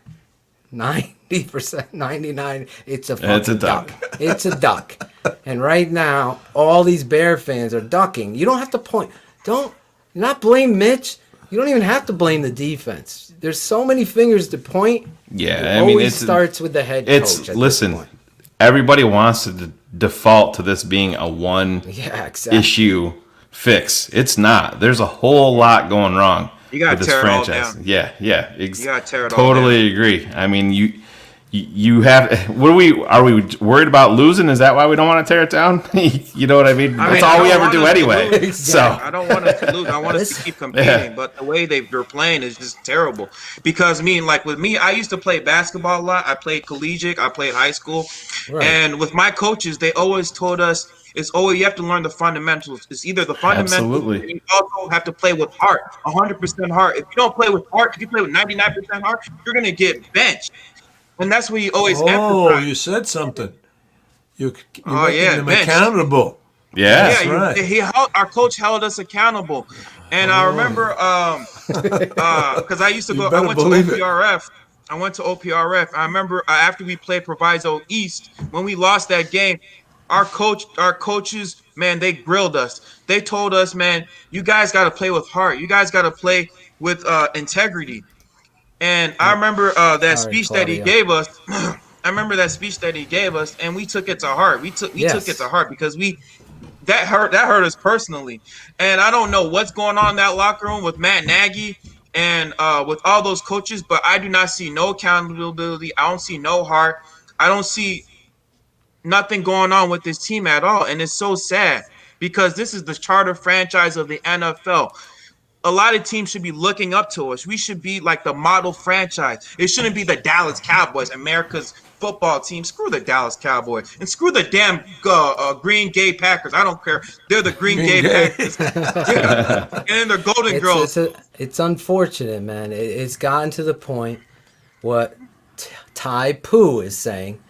90%, 99, it's a fucking duck. It's a duck. And right now, all these Bear fans are ducking. You don't have to point. Not blame Mitch. You don't even have to blame the defense. There's so many fingers to point. Yeah, it always starts with the head coach. Listen, everybody wants to default to this being a issue fix. It's not. There's a whole lot going wrong with this franchise. Yeah. You gotta tear it all totally down. agree. I mean, you have. Are we worried about losing? Is that why we don't want to tear it down? You know what I mean? That's all we ever do anyway. So I don't want us to lose. I want us to keep competing. But the way they're playing is just terrible. Because with me, I used to play basketball a lot. I played collegiate. I played high school. Right. And with my coaches, they always told us you have to learn the fundamentals. It's either the fundamentals, Absolutely. and you also have to play with heart, 100% heart. If you don't play with heart, if you play with 99% heart, you're gonna get benched. And that's what you always emphasize. You said something. You're Oh, making yeah, them bench. accountable. Yeah, That's right. Our coach held us accountable. And I remember because I used to go. I went to OPRF. I went to OPRF. I remember after we played Proviso East, when we lost that game, our coaches, man, they grilled us. They told us, man, you guys got to play with heart. You guys got to play with integrity. And I remember that speech that he gave us. I remember that speech that he gave us, and we took it to heart. We took it to heart because that hurt us personally. And I don't know what's going on in that locker room with Matt Nagy and with all those coaches, but I do not see no accountability. I don't see no heart. I don't see nothing going on with this team at all, and it's so sad because this is the charter franchise of the NFL. A lot of teams should be looking up to us. We should be like the model franchise. It shouldn't be the Dallas Cowboys, America's football team. Screw the Dallas Cowboys and screw the damn Green Gay Packers. I don't care. They're the Green Gay Packers. Yeah. And then the Golden Girls. It's unfortunate, man. It's gotten to the point what Tai Poo is saying.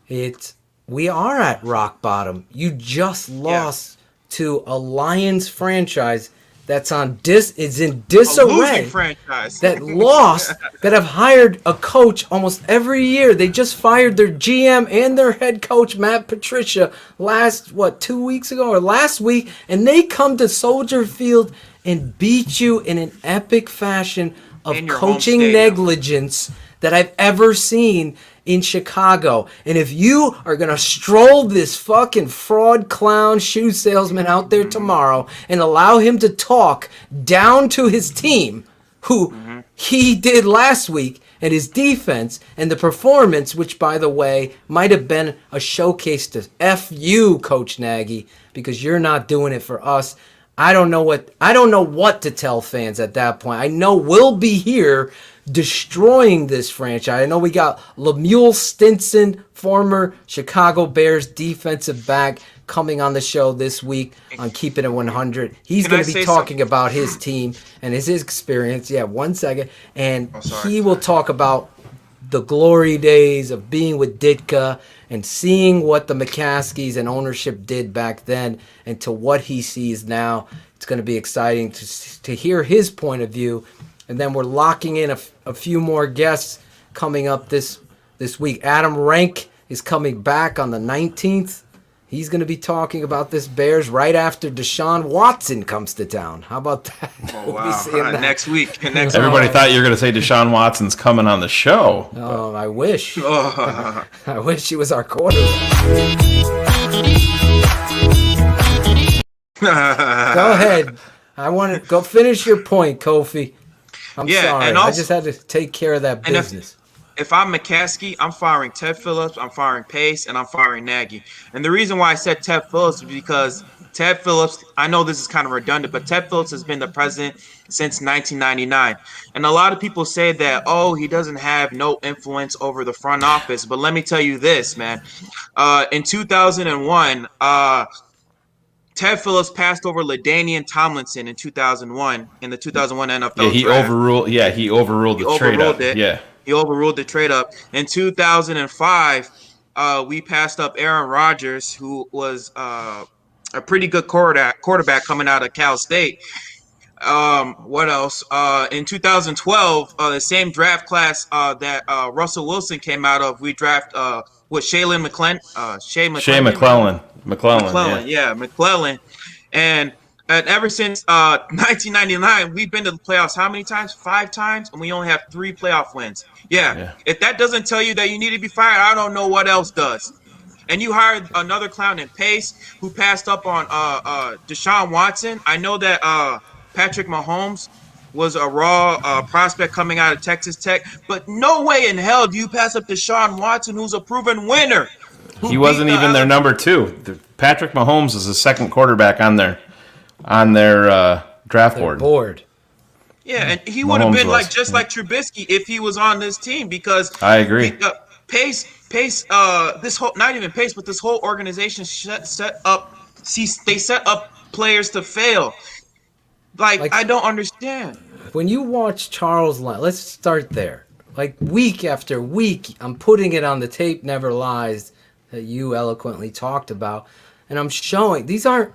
We are at rock bottom. You just lost to a Lions franchise that's is in disarray, that lost, that have hired a coach almost every year. They just fired their GM and their head coach, Matt Patricia, last week, and they come to Soldier Field and beat you in an epic fashion of coaching negligence that I've ever seen in Chicago. And if you are going to stroll this fucking fraud clown shoe salesman out there tomorrow and allow him to talk down to his team, who he did last week, and his defense and the performance, which, by the way, might have been a showcase to F you, Coach Nagy, because you're not doing it for us. I don't know what to tell fans at that point. I know we'll be here destroying this franchise. I know we got Lemuel Stinson, former Chicago Bears defensive back, coming on the show this week on Keeping It 100. He's going to be talking about his team and his experience. Yeah, 1 second. And he will talk about the glory days of being with Ditka and seeing what the McCaskies and ownership did back then and to what he sees now. It's going to be exciting to hear his point of view. And then we're locking in a few more guests coming up this week. Adam Rank is coming back on the 19th. He's going to be talking about this Bears right after Deshaun Watson comes to town. How about that? Oh, wow. Next week. Everybody thought you were going to say Deshaun Watson's coming on the show. Oh, I wish. I wish he was our quarterback. Go ahead. I want to go finish your point, Kofi. I'm sorry. And also, I just had to take care of that business. If I'm McCaskey, I'm firing Ted Phillips, I'm firing Pace, and I'm firing Nagy. And the reason why I said Ted Phillips is because Ted Phillips, I know this is kind of redundant, but Ted Phillips has been the president since 1999. And a lot of people say that, oh, he doesn't have no influence over the front office. But let me tell you this, man. In 2001, Ted Phillips passed over LaDainian Tomlinson in 2001 in the 2001 NFL Yeah, he draft. he overruled the trade up. Yeah. He overruled the trade up. In 2005, we passed up Aaron Rodgers, who was a pretty good quarterback coming out of Cal State. What else? In 2012, the same draft class that Russell Wilson came out of, we draft Shaylin McClellan. McClellan. And ever since 1999, we've been to the playoffs how many times? 5 times, and we only have 3 playoff wins. Yeah. If that doesn't tell you that you need to be fired, I don't know what else does. And you hired another clown in Pace who passed up on Deshaun Watson. I know that Patrick Mahomes was a raw prospect coming out of Texas Tech, but no way in hell do you pass up Deshaun Watson, who's a proven winner. He wasn't even their number 2. Patrick Mahomes is the second quarterback on their draft board. Yeah, and he would have been like Trubisky if he was on this team, because I agree. Pace, this whole, not even Pace, but this whole organization set up players to fail. Like I don't understand. When you watch Charles Leno, let's start there. Like week after week, I'm putting it on the tape, Never Lies, that you eloquently talked about, and I'm showing these aren't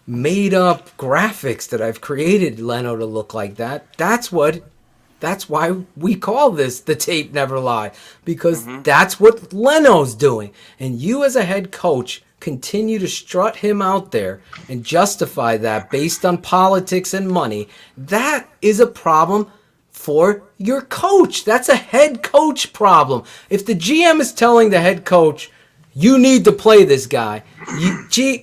made up graphics that I've created Leno to look like that. That's why we call this the tape never lie, because that's what Leno's doing. And you as a head coach continue to strut him out there and justify that based on politics and money. That is a problem for your coach. That's a head coach problem. If the GM is telling the head coach, you need to play this guy,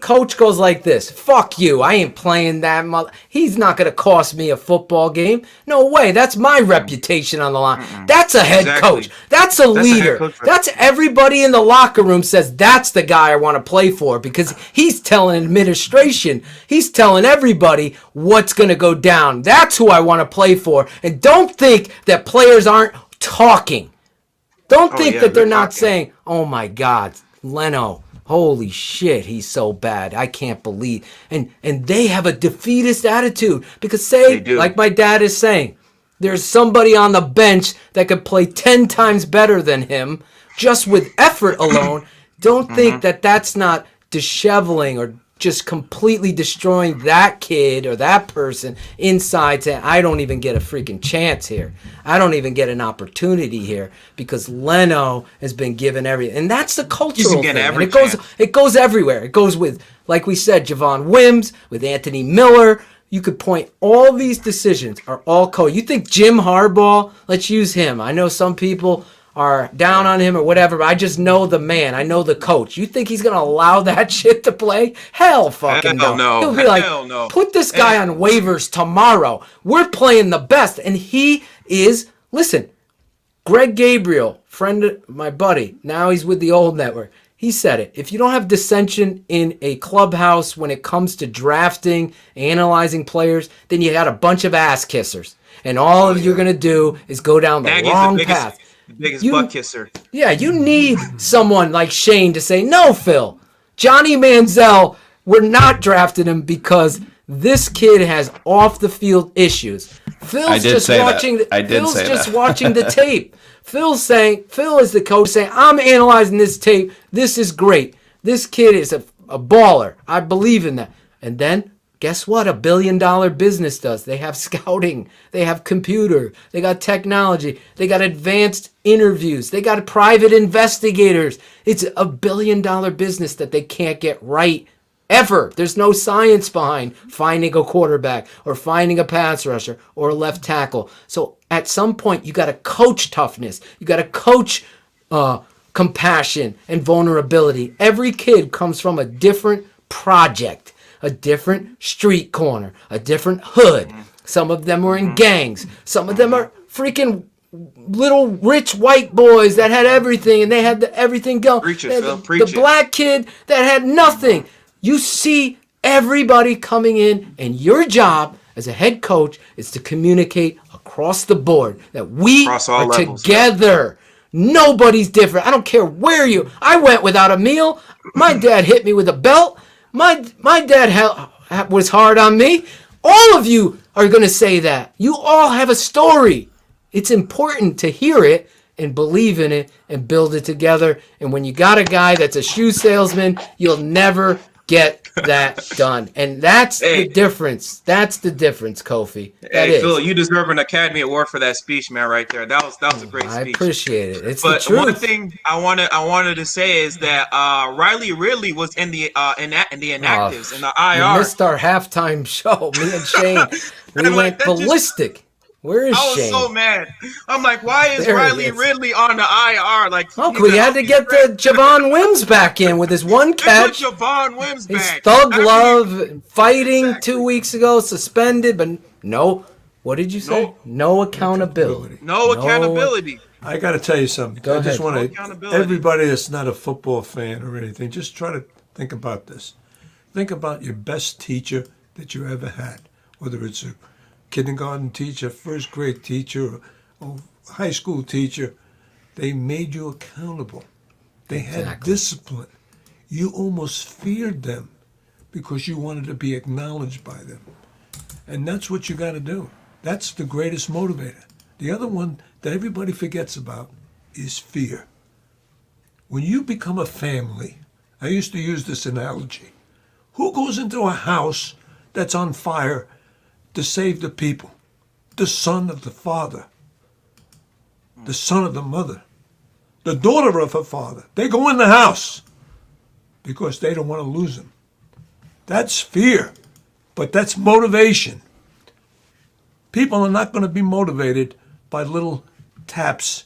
coach goes like this: fuck you, I ain't playing that he's not going to cost me a football game. No way, that's my reputation on the line. That's a head coach. That's a leader. That's everybody in the locker room says that's the guy I want to play for, because he's telling administration, he's telling everybody what's going to go down. That's who I want to play for. And don't think that players aren't talking. Don't think that they're not saying, oh my God, Leno, holy shit, he's so bad. I can't believe. And they have a defeatist attitude, because like my dad is saying, there's somebody on the bench that could play 10 times better than him just with effort alone. Don't think that that's not disheveling or just completely destroying that kid or that person inside, saying, I don't even get a freaking chance here. I don't even get an opportunity here, because Leno has been given everything. And that's the cultural thing. And it goes everywhere. It goes with, like we said, Javon Wims, with Anthony Miller. You could point all these decisions are all coach. You think Jim Harbaugh, let's use him. I know some people are down on him or whatever, but I just know the man. I know the coach. You think he's going to allow that shit to play? Hell fucking no. He'll be like, put this guy on waivers tomorrow. We're playing the best. And he is, listen, Greg Gabriel, friend of my buddy, now he's with the old network. He said it. If you don't have dissension in a clubhouse when it comes to drafting, analyzing players, then you got a bunch of ass kissers. And all you're going to do is go down the Nagy's wrong the biggest, path. butt kisser. Yeah, you need someone like Shane to say, no, Phil, Johnny Manziel, we're not drafting him because this kid has off the field issues. Phil's just watching the tape. Phil is the coach saying, I'm analyzing this tape. This is great. This kid is a baller. I believe in that. And then guess what? $1 billion business does. They have scouting. They have computer. They got technology. They got advanced interviews. They got private investigators. It's $1 billion business that they can't get right ever. There's no science behind finding a quarterback or finding a pass rusher or a left tackle. So at some point, you got to coach toughness. You got to coach compassion and vulnerability. Every kid comes from a different project, a different street corner, a different hood. Some of them were in gangs. Some of them are freaking little rich white boys that had everything and they had everything going. The black kid that had nothing. You see everybody coming in, and your job as a head coach is to communicate across the board that we are levels, together. Yeah. Nobody's different. I don't care where I went without a meal. My dad hit me with a belt. My dad was hard on me. All of you are going to say that. You all have a story. It's important to hear it and believe in it and build it together. And when you got a guy that's a shoe salesman, you'll never get that done. And that's the difference. That's the difference, Kofi. Phil, you deserve an Academy Award for that speech, man, right there. That was a great speech. I appreciate it. It's but the truth. One thing I wanted to say is that Riley Ridley was in the inactives in the IR. We missed our halftime show. Me and Shane, we went ballistic. Where is Shane? I was so mad. I'm like, why is Riley Ridley on the IR? Like, we had to get the Javon Wims back in with his one catch. Put Javon Wims back. His thug love fighting 2 weeks ago, suspended, but no. What did you say? No accountability. No accountability. I got to tell you something. Go I ahead. just want to, everybody that's not a football fan or anything, just try to think about this. Think about your best teacher that you ever had, whether it's a kindergarten teacher, first grade teacher, or high school teacher. They made you accountable. They had discipline. You almost feared them because you wanted to be acknowledged by them. And that's what you got to do. That's the greatest motivator. The other one that everybody forgets about is fear. When you become a family, I used to use this analogy. Who goes into a house that's on fire to save the people? The son of the father, the son of the mother, the daughter of her father. They go in the house because they don't want to lose him. That's fear, but that's motivation. People are not going to be motivated by little taps.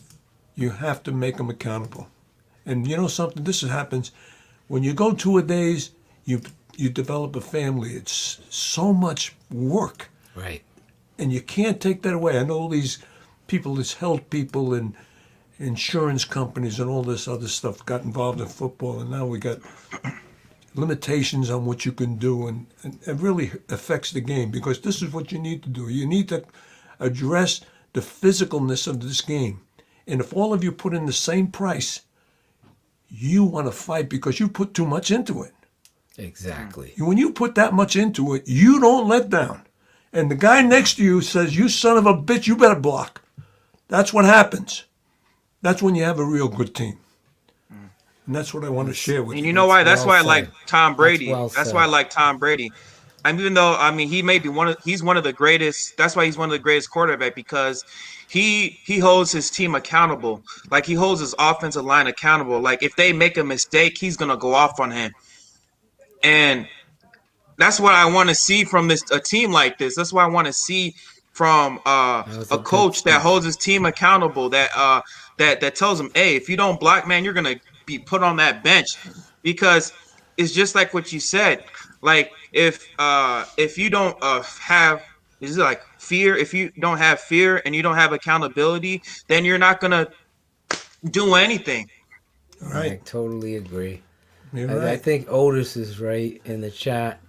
You have to make them accountable. And you know something? This happens when you go 2 a days. You develop a family. It's so much work. Right. And you can't take that away. I know these people, these health people and insurance companies and all this other stuff got involved in football, and now we got limitations on what you can do, and it really affects the game, because this is what you need to do. You need to address the physicalness of this game. And if all of you put in the same price, you want to fight because you put too much into it. Exactly. When you put that much into it, you don't let down. And the guy next to you says, you son of a bitch, you better block. That's what happens. That's when you have a real good team. And that's what I want to share with you. And you know why? That's why I like Tom Brady. That's why I like Tom Brady. I mean, even though, I mean, he may be he's one of the greatest. That's why he's one of the greatest quarterback, because he holds his team accountable. Like, he holds his offensive line accountable. Like, if they make a mistake, he's going to go off on him. And that's what I want to see from a team like this. That's what I want to see from a coach that holds his team accountable, that tells them, hey, if you don't block, man, you're going to be put on that bench. Because it's just like what you said. Like, if you don't have, is it like fear? If you don't have fear and you don't have accountability, then you're not going to do anything. All right. I totally agree. You're I right. think Otis is right in the chat.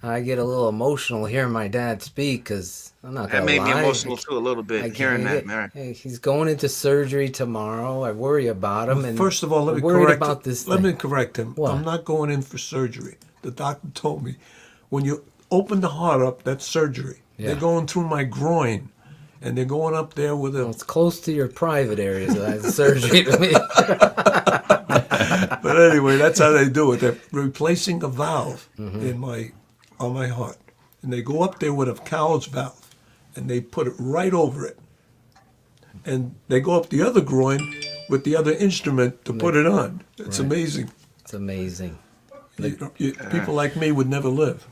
I get a little emotional hearing my dad speak because I'm not That gonna made me lie. emotional too a little bit I hearing can't that, get. man. Hey, he's going into surgery tomorrow. I worry about him. Well, And first of all, let I'm me worried correct about this. Let thing. me correct him. What? I'm not going in for surgery. The doctor told me when you open the heart up, that's surgery. Yeah. They're going through my groin, and they're going up there with a. Well, it's close to your private areas. So that's surgery to me. But anyway, that's how they do it. They're replacing a valve Mm-hmm. on my heart, and they go up there with a cow's valve, and they put it right over it, and they go up the other groin with the other instrument to put it on. It's Right. amazing. It's amazing. People like me would never live.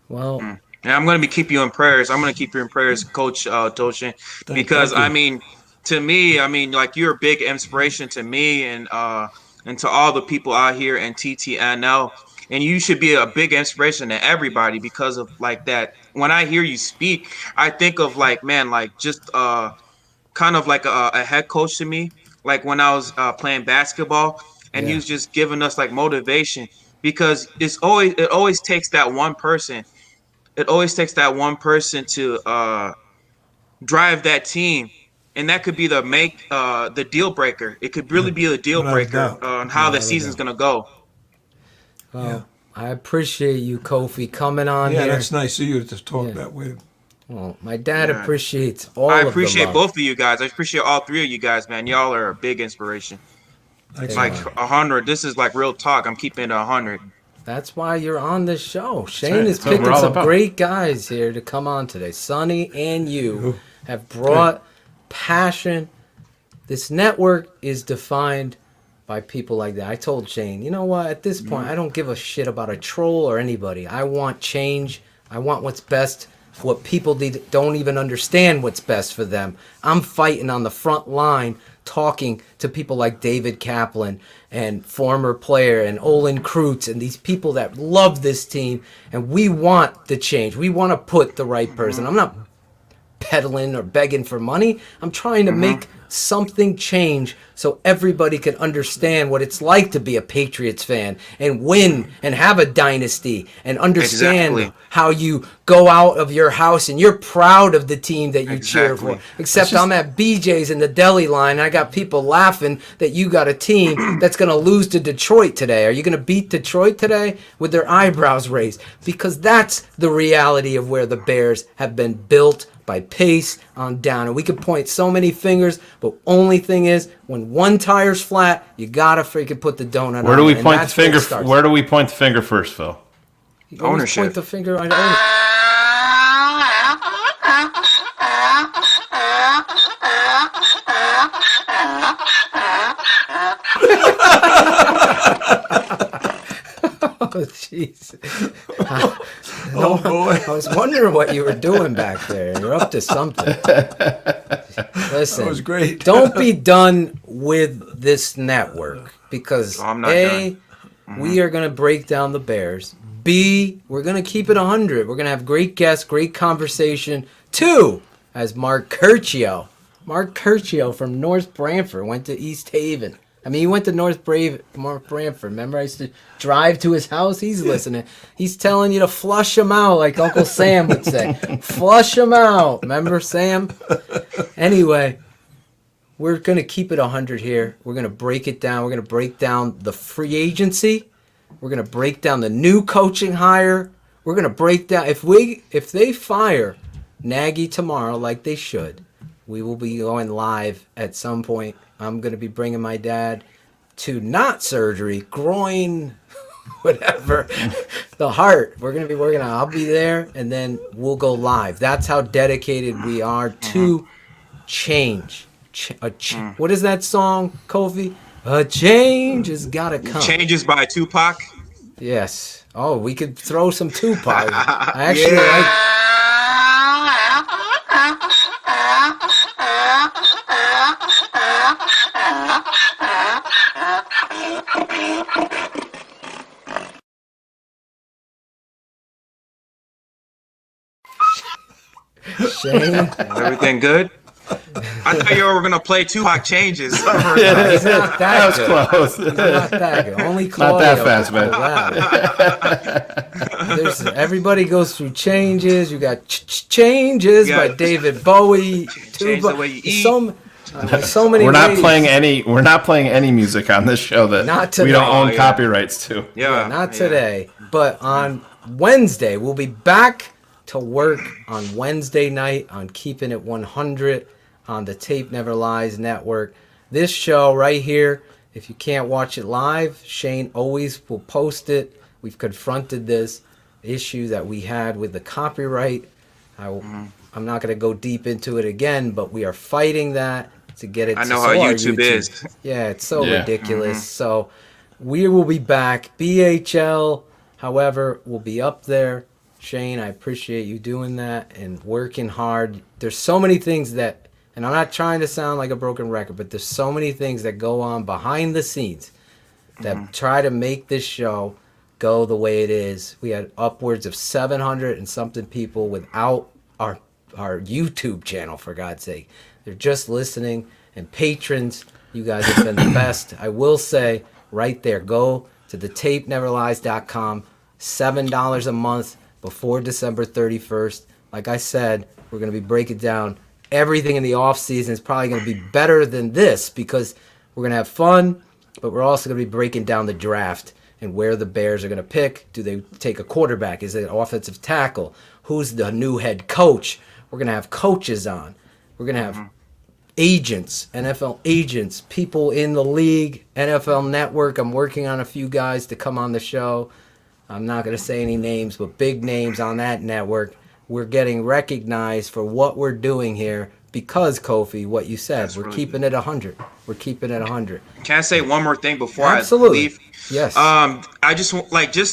Well, Yeah, I'm going to be keep you in prayers. I'm going to keep you in prayers, Coach Toshin, because thank you. I mean, to me, I mean, like you're a big inspiration to me and to all the people out here in TTNL, and you should be a big inspiration to everybody because of like that. When I hear you speak, I think of like, man, like just kind of like a head coach to me, like when I was playing basketball, and he Yeah. was just giving us like motivation because it always takes that one person. It always takes that one person to drive that team, and that could be the deal breaker. It could really be the deal Without a breaker doubt. on how the Without a season's doubt. gonna go. Well, I appreciate you, Kofi, coming on Yeah, here. that's nice of you to talk that way. Well, my dad Yeah. appreciates all I of the appreciate love. both of you guys. I appreciate all three of you guys, man. Y'all are a big inspiration. Thanks, Like man. 100. This is like real talk. I'm keeping it 100. That's why you're on this show. Shane right. is That's what we're picking all some about. great guys here to come on today. Sonny and you have brought passion. This network is defined by people like that. I told Shane, you know what? At this point, I don't give a shit about a troll or anybody. I want change. I want what's best for what people don't even understand what's best for them. I'm fighting on the front line, talking to people like David Kaplan and former player and Olin Kreutz and these people that love this team, and we want the change. We want to put the right person. I'm not peddling or begging for money. I'm trying to make something change so everybody can understand what it's like to be a Patriots fan and win and have a dynasty and understand Exactly. how you go out of your house and you're proud of the team that you cheer for. Except I'm at BJ's in the deli line and I got people laughing that you got a team that's going to lose to Detroit today. Are you going to beat Detroit today? With their eyebrows raised. Because that's the reality of where the Bears have been built by Pace on down. And we could point so many fingers, but only thing is, when one tire's flat, you gotta freaking put the donut on. Where do we it, and point the that's where it finger? starts. Where do we point the finger first, Phil? You always Ownership. point the finger at ownership. Oh, jeez. Oh, boy. I was wondering what you were doing back there. You're up to something. Listen, That was great. Don't be done with this network because I'm not A, we are going to break down the Bears. B, we're going to keep it 100. We're going to have great guests, great conversation. 2, as Mark Curcio from North Branford went to East Haven. I mean, he went to North Branford. Remember, I used to drive to his house. He's listening. He's telling you to flush him out, like Uncle Sam would say. Flush him out. Remember, Sam? Anyway, we're going to keep it 100 here. We're going to break it down. We're going to break down the free agency. We're going to break down the new coaching hire. We're going to break down if they fire Nagy tomorrow like they should, we will be going live at some point. I'm going to be bringing my dad to not surgery, groin, whatever, the heart. We're going to be working on. I'll be there, and then we'll go live. That's how dedicated we are to change. What is that song, Kofi? A change has got to come. Changes by Tupac. Yes. Oh, we could throw some Tupac. I actually Shane. Everything good? I thought you were gonna play Tupac changes. He's not that was good. close. He's not that good. Only Not Claudio that fast, man. Everybody goes through changes. You got changes by David Bowie. Change the way you eat. So many. We're not playing any music on this show that we don't own copyrights to. Not today. But on Wednesday, we'll be back to work on Wednesday night on Keeping It 100 on the Tape Never Lies Network. This show right here, if you can't watch it live, Shane always will post it. We've confronted this issue that we had with the copyright. I'm not going to go deep into it again, but we are fighting that to get it. I know how YouTube is. Yeah, it's so ridiculous. So we will be back. BHL, however, will be up there. Shane, I appreciate you doing that and working hard. There's so many things that, and I'm not trying to sound like a broken record, but there's so many things that go on behind the scenes that try to make this show go the way it is. We had upwards of 700 and something people without our YouTube channel, for God's sake. They're just listening, and patrons, you guys have been the best. I will say right there, go to thetapeneverlies.com, $7 a month before December 31st. Like I said, we're going to be breaking down everything in the off season. It's probably going to be better than this because we're going to have fun, but we're also going to be breaking down the draft and where the Bears are going to pick. Do they take a quarterback? Is it an offensive tackle? Who's the new head coach? We're going to have coaches on. We're going to have agents, NFL agents, people in the league, NFL Network. I'm working on a few guys to come on the show. I'm not going to say any names, but big names on that network. We're getting recognized for what we're doing here because, Kofi, what you said, we're keeping it 100. We're keeping it 100. Can I say one more thing before Absolutely. I leave? Yes. I just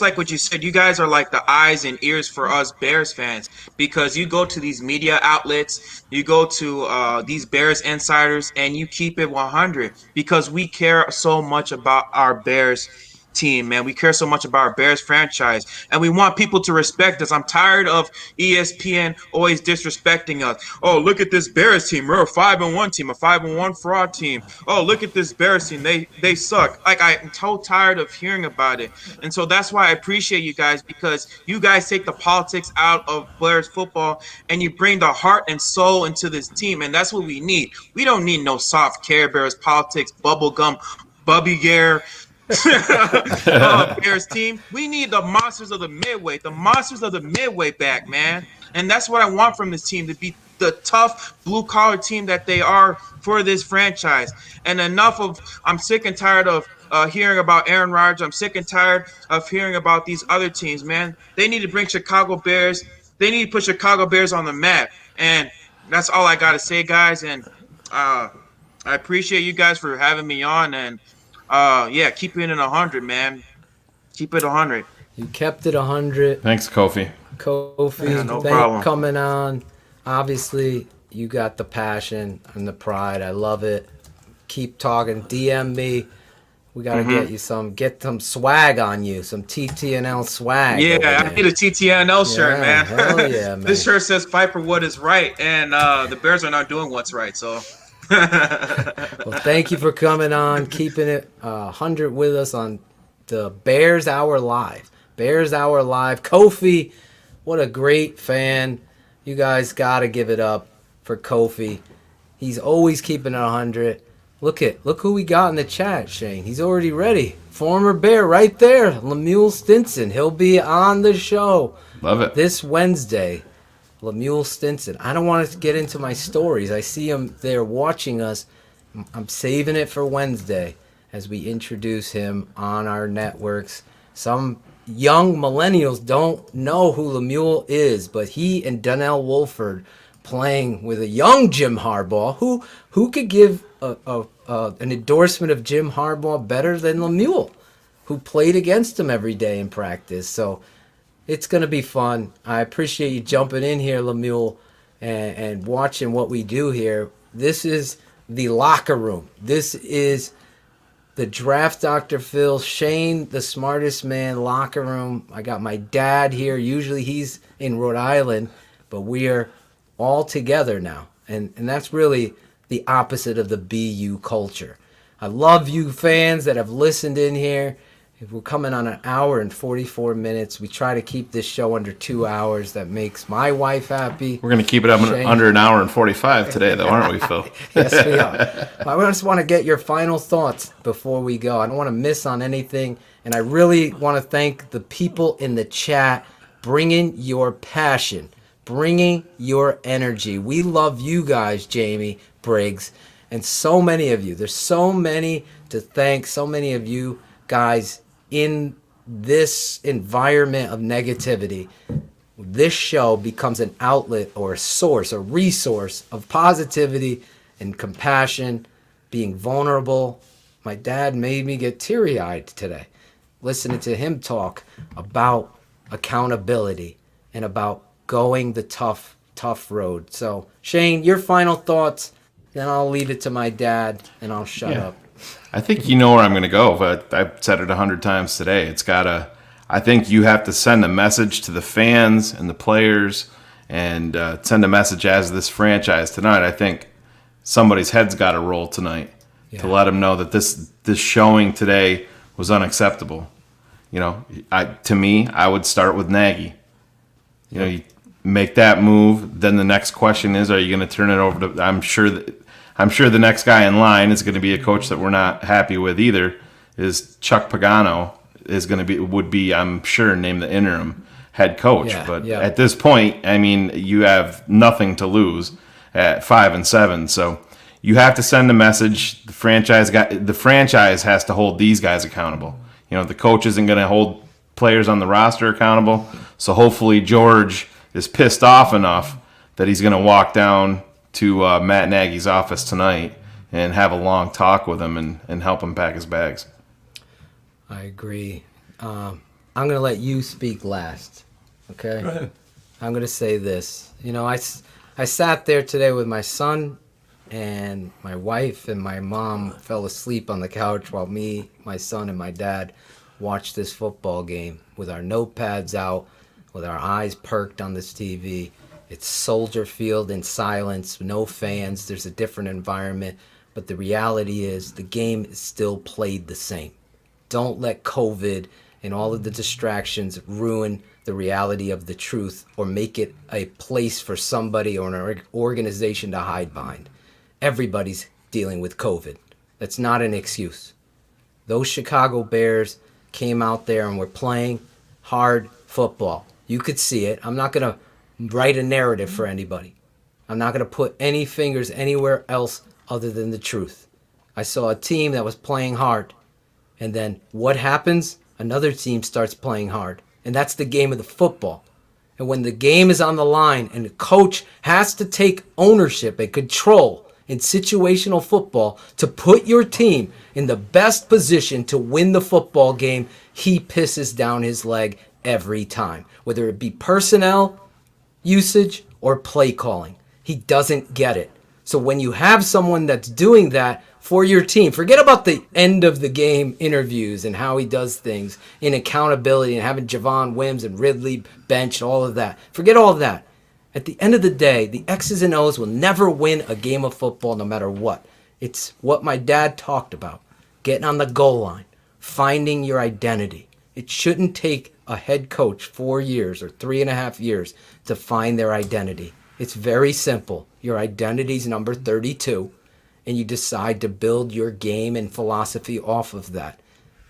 like what you said. You guys are like the eyes and ears for us Bears fans because you go to these media outlets, you go to these Bears insiders, and you keep it 100 because we care so much about our Bears team, man. We care so much about our Bears franchise, and we want people to respect us. I'm tired of ESPN always disrespecting us. Oh, look at this Bears team. We're a 5-1 team, a 5-1 fraud team. Oh, look at this Bears team. They suck. Like, I'm so tired of hearing about it. And so that's why I appreciate you guys because you guys take the politics out of Bears football and you bring the heart and soul into this team, and that's what we need. We don't need no soft Care Bears politics, bubblegum, Bubby Gare, Bears team. We need the monsters of the midway back, man. And that's what I want from this team, to be the tough blue collar team that they are for this franchise. And I'm sick and tired of hearing about Aaron Rodgers. I'm sick and tired of hearing about these other teams, man. They need to bring Chicago Bears. They need to put Chicago Bears on the map. And that's all I got to say, guys. And I appreciate you guys for having me on. And keep it in 100, man. Keep it 100. You kept it 100. Thanks, Kofi. Thanks for coming on. Obviously, you got the passion and the pride. I love it. Keep talking. DM me. We got to get some swag on you, some TTNL swag. Yeah, I need a TTNL shirt, man. Hell yeah, man. This shirt says fight for what is right, and the Bears are not doing what's right, so. Well, thank you for coming on, keeping it 100 with us on the Bears Hour Live. Bears Hour Live. Kofi, what a great fan. You guys got to give it up for Kofi. He's always keeping it 100. Look who we got in the chat, Shane. He's already ready. Former Bear right there, Lemuel Stinson. He'll be on the show. Love it. This Wednesday. Lemuel Stinson. I don't want to get into my stories. I see him there watching us. I'm saving it for Wednesday as we introduce him on our networks. Some young millennials don't know who Lemuel is, but he and Donnell Wolford playing with a young Jim Harbaugh. Who could give an endorsement of Jim Harbaugh better than Lemuel, who played against him every day in practice? So it's going to be fun. I appreciate you jumping in here, Lemuel, and watching what we do here. This is the locker room. This is the Draft Dr. Phil, Shane, the smartest man locker room. I got my dad here. Usually he's in Rhode Island, but we are all together now. And that's really the opposite of the BU culture. I love you fans that have listened in here. We're coming on an hour and 44 minutes. We try to keep this show under 2 hours. That makes my wife happy. We're going to keep it up under an hour and 45 today, though, aren't we, Phil? Yes, we are. I just want to get your final thoughts before we go. I don't want to miss on anything. And I really want to thank the people in the chat bringing your passion, bringing your energy. We love you guys, Jamie Briggs, and so many of you. There's so many to thank, so many of you guys in this environment of negativity. This show becomes an outlet or a source, a resource of positivity and compassion, being vulnerable. My dad made me get teary-eyed today, listening to him talk about accountability and about going the tough road. So, Shane, your final thoughts, then I'll leave it to my dad and I'll shut up. I think you know where I'm going to go, but I've said it 100 times today. I think you have to send a message to the fans and the players and send a message as this franchise tonight. I think somebody's head's got to roll tonight to let them know that this showing today was unacceptable. You know, to me, I would start with Nagy. You know, you make that move. Then the next question is, are you going to turn it over to? I'm sure the next guy in line is going to be a coach that we're not happy with either. Is Chuck Pagano would be I'm sure named the interim head coach. But at this point, I mean, you have nothing to lose at 5-7. So you have to send a message. The franchise has to hold these guys accountable. You know, the coach isn't going to hold players on the roster accountable. So hopefully George is pissed off enough that he's going to walk down to Matt Nagy's office tonight and have a long talk with him and help him pack his bags. I agree. I'm going to let you speak last, okay? Go ahead. I'm going to say this. You know, I sat there today with my son, and my wife and my mom fell asleep on the couch while me, my son, and my dad watched this football game with our notepads out, with our eyes perked on this TV. It's Soldier Field in silence, no fans. There's a different environment. But the reality is the game is still played the same. Don't let COVID and all of the distractions ruin the reality of the truth or make it a place for somebody or an organization to hide behind. Everybody's dealing with COVID. That's not an excuse. Those Chicago Bears came out there and were playing hard football. You could see it. I'm not going to write a narrative for anybody. I'm not going to put any fingers anywhere else other than the truth. I saw a team that was playing hard. And then what happens? Another team starts playing hard. And that's the game of the football. And when the game is on the line and the coach has to take ownership and control in situational football to put your team in the best position to win the football game, he pisses down his leg every time. Whether it be personnel usage or play calling. He doesn't get it. So when you have someone that's doing that for your team, forget about the end of the game interviews and how he does things in accountability and having Javon Wims and Ridley benched, all of that. Forget all of that. At the end of the day, the X's and O's will never win a game of football no matter what. It's what my dad talked about. Getting on the goal line. Finding your identity. It shouldn't take a head coach 4 years or 3.5 years to find their identity. It's very simple. Your identity's number 32, and you decide to build your game and philosophy off of that.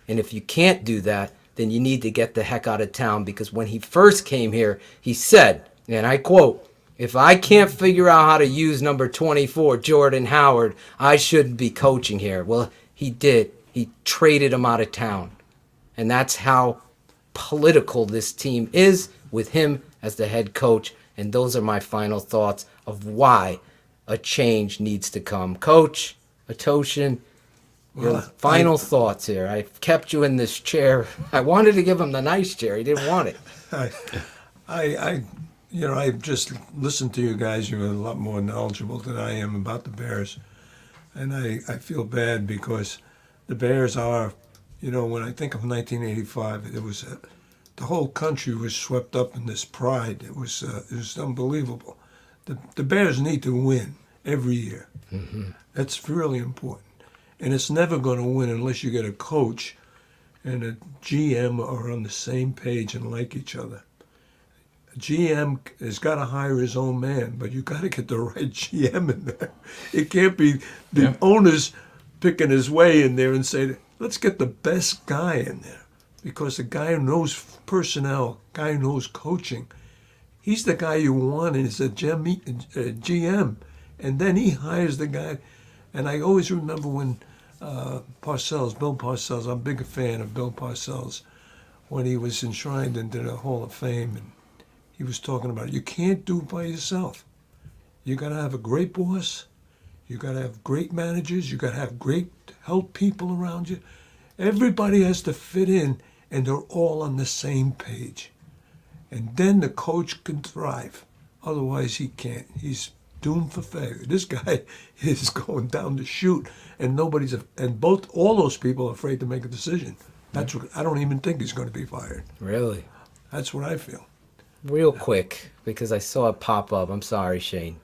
And if you can't do that, then you need to get the heck out of town, because when he first came here, he said, and I quote, "If I can't figure out how to use number 24, Jordan Howard, I shouldn't be coaching here." Well, he did. He traded him out of town. And that's how political this team is with him as the head coach. And those are my final thoughts of why a change needs to come. Coach Atoshin, your final thoughts here. I've kept you in this chair. I wanted to give him the nice chair. He didn't want it. I just listened to you guys. You're a lot more knowledgeable than I am about the Bears. And I feel bad because the Bears are, when I think of 1985, it was the whole country was swept up in this pride. It was unbelievable. The Bears need to win. every year. Mm-hmm. That's really important. And it's never going to win unless you get a coach and a GM are on the same page and like each other. A GM has got to hire his own man, but you got to get the right GM in there. It can't be the owners picking his way in there and say, let's get the best guy in there. Because the guy who knows personnel, guy who knows coaching, he's the guy you want as a GM. And then he hires the guy. And I always remember when Bill Parcells, I'm a big fan of Bill Parcells, when he was enshrined into the Hall of Fame, and he was talking about it. You can't do it by yourself. You got to have a great boss. You got to have great managers. You got to have great help people around you. Everybody has to fit in, and they're all on the same page. And then the coach can thrive. Otherwise, he can't. He's doomed for failure. This guy is going down the chute, and all those people are afraid to make a decision. That's what I don't even think he's going to be fired. Really? That's what I feel. Real quick, because I saw it pop up. I'm sorry, Shane.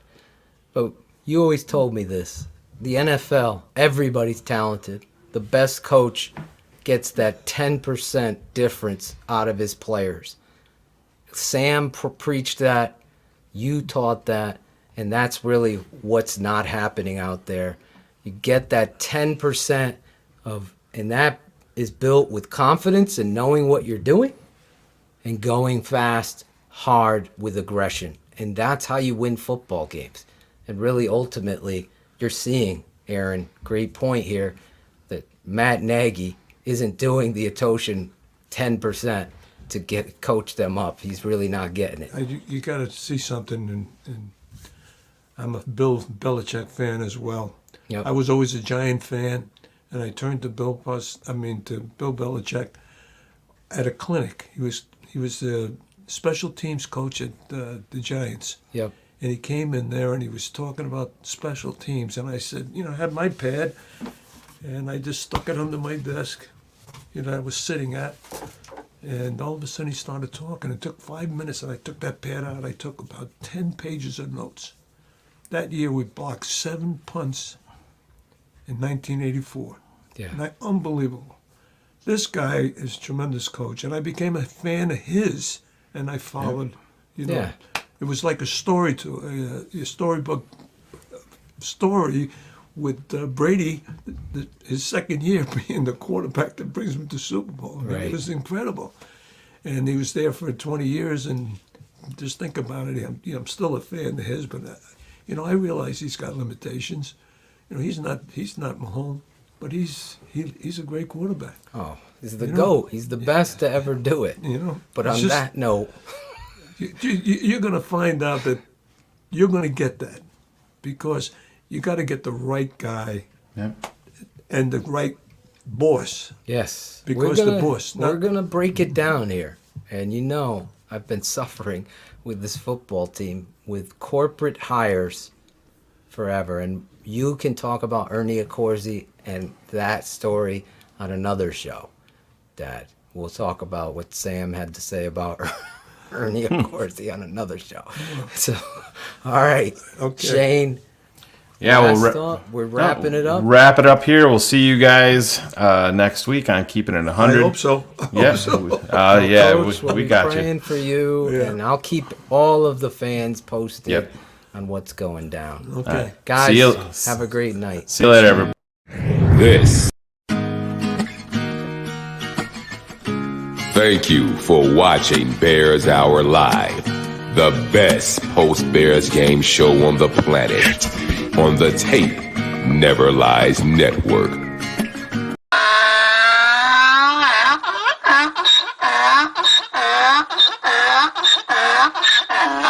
But you always told me this. The NFL, everybody's talented. The best coach gets that 10% difference out of his players. Sam preached that. You taught that. And that's really what's not happening out there. You get that 10% and that is built with confidence and knowing what you're doing and going fast, hard with aggression. And that's how you win football games. And really, ultimately, you're seeing, Aaron, great point here, that Matt Nagy isn't doing the Etoshan 10% to coach them up. He's really not getting it. You got to see something, and I'm a Bill Belichick fan as well. Yep. I was always a Giant fan, and I turned to Bill Belichick at a clinic. He was the special teams coach at the Giants. Yep. And he came in there and he was talking about special teams, and I said, I had my pad, and I just stuck it under my desk, I was sitting at, and all of a sudden he started talking. It took 5 minutes, and I took that pad out. I took about 10 pages of notes. That year we blocked 7 punts in 1984. Yeah. Unbelievable. This guy is a tremendous coach, and I became a fan of his, and I followed, Yeah. It was like a story a storybook story with Brady, his second year being the quarterback that brings him to Super Bowl. Right. It was incredible. And he was there for 20 years, and just think about it. I'm still a fan of his, but I realize he's got limitations. He's not Mahomes, but he's a great quarterback. Oh, he's the GOAT. He's the best to ever do it. But on that note, you're going to find out that you're going to get that, because you got to get the right guy and the right boss. Yes. Because the boss. We're going to break it down here. And I've been suffering with this football team with corporate hires forever. And you can talk about Ernie Accorsi and that story on another show, Dad. We'll talk about what Sam had to say about Ernie Accorsi on another show. So, all right. Okay. Shane. Yeah, we're wrapping it up. Wrap it up here. We'll see you guys next week on Keeping It 100. I hope so. Coach, we got you. Praying for you, and I'll keep all of the fans posted on what's going down. Okay. Guys, have a great night. See you later, everybody. This. Thank you for watching Bears Hour Live, the best post-Bears game show on the planet, on the Tape Never Lies Network.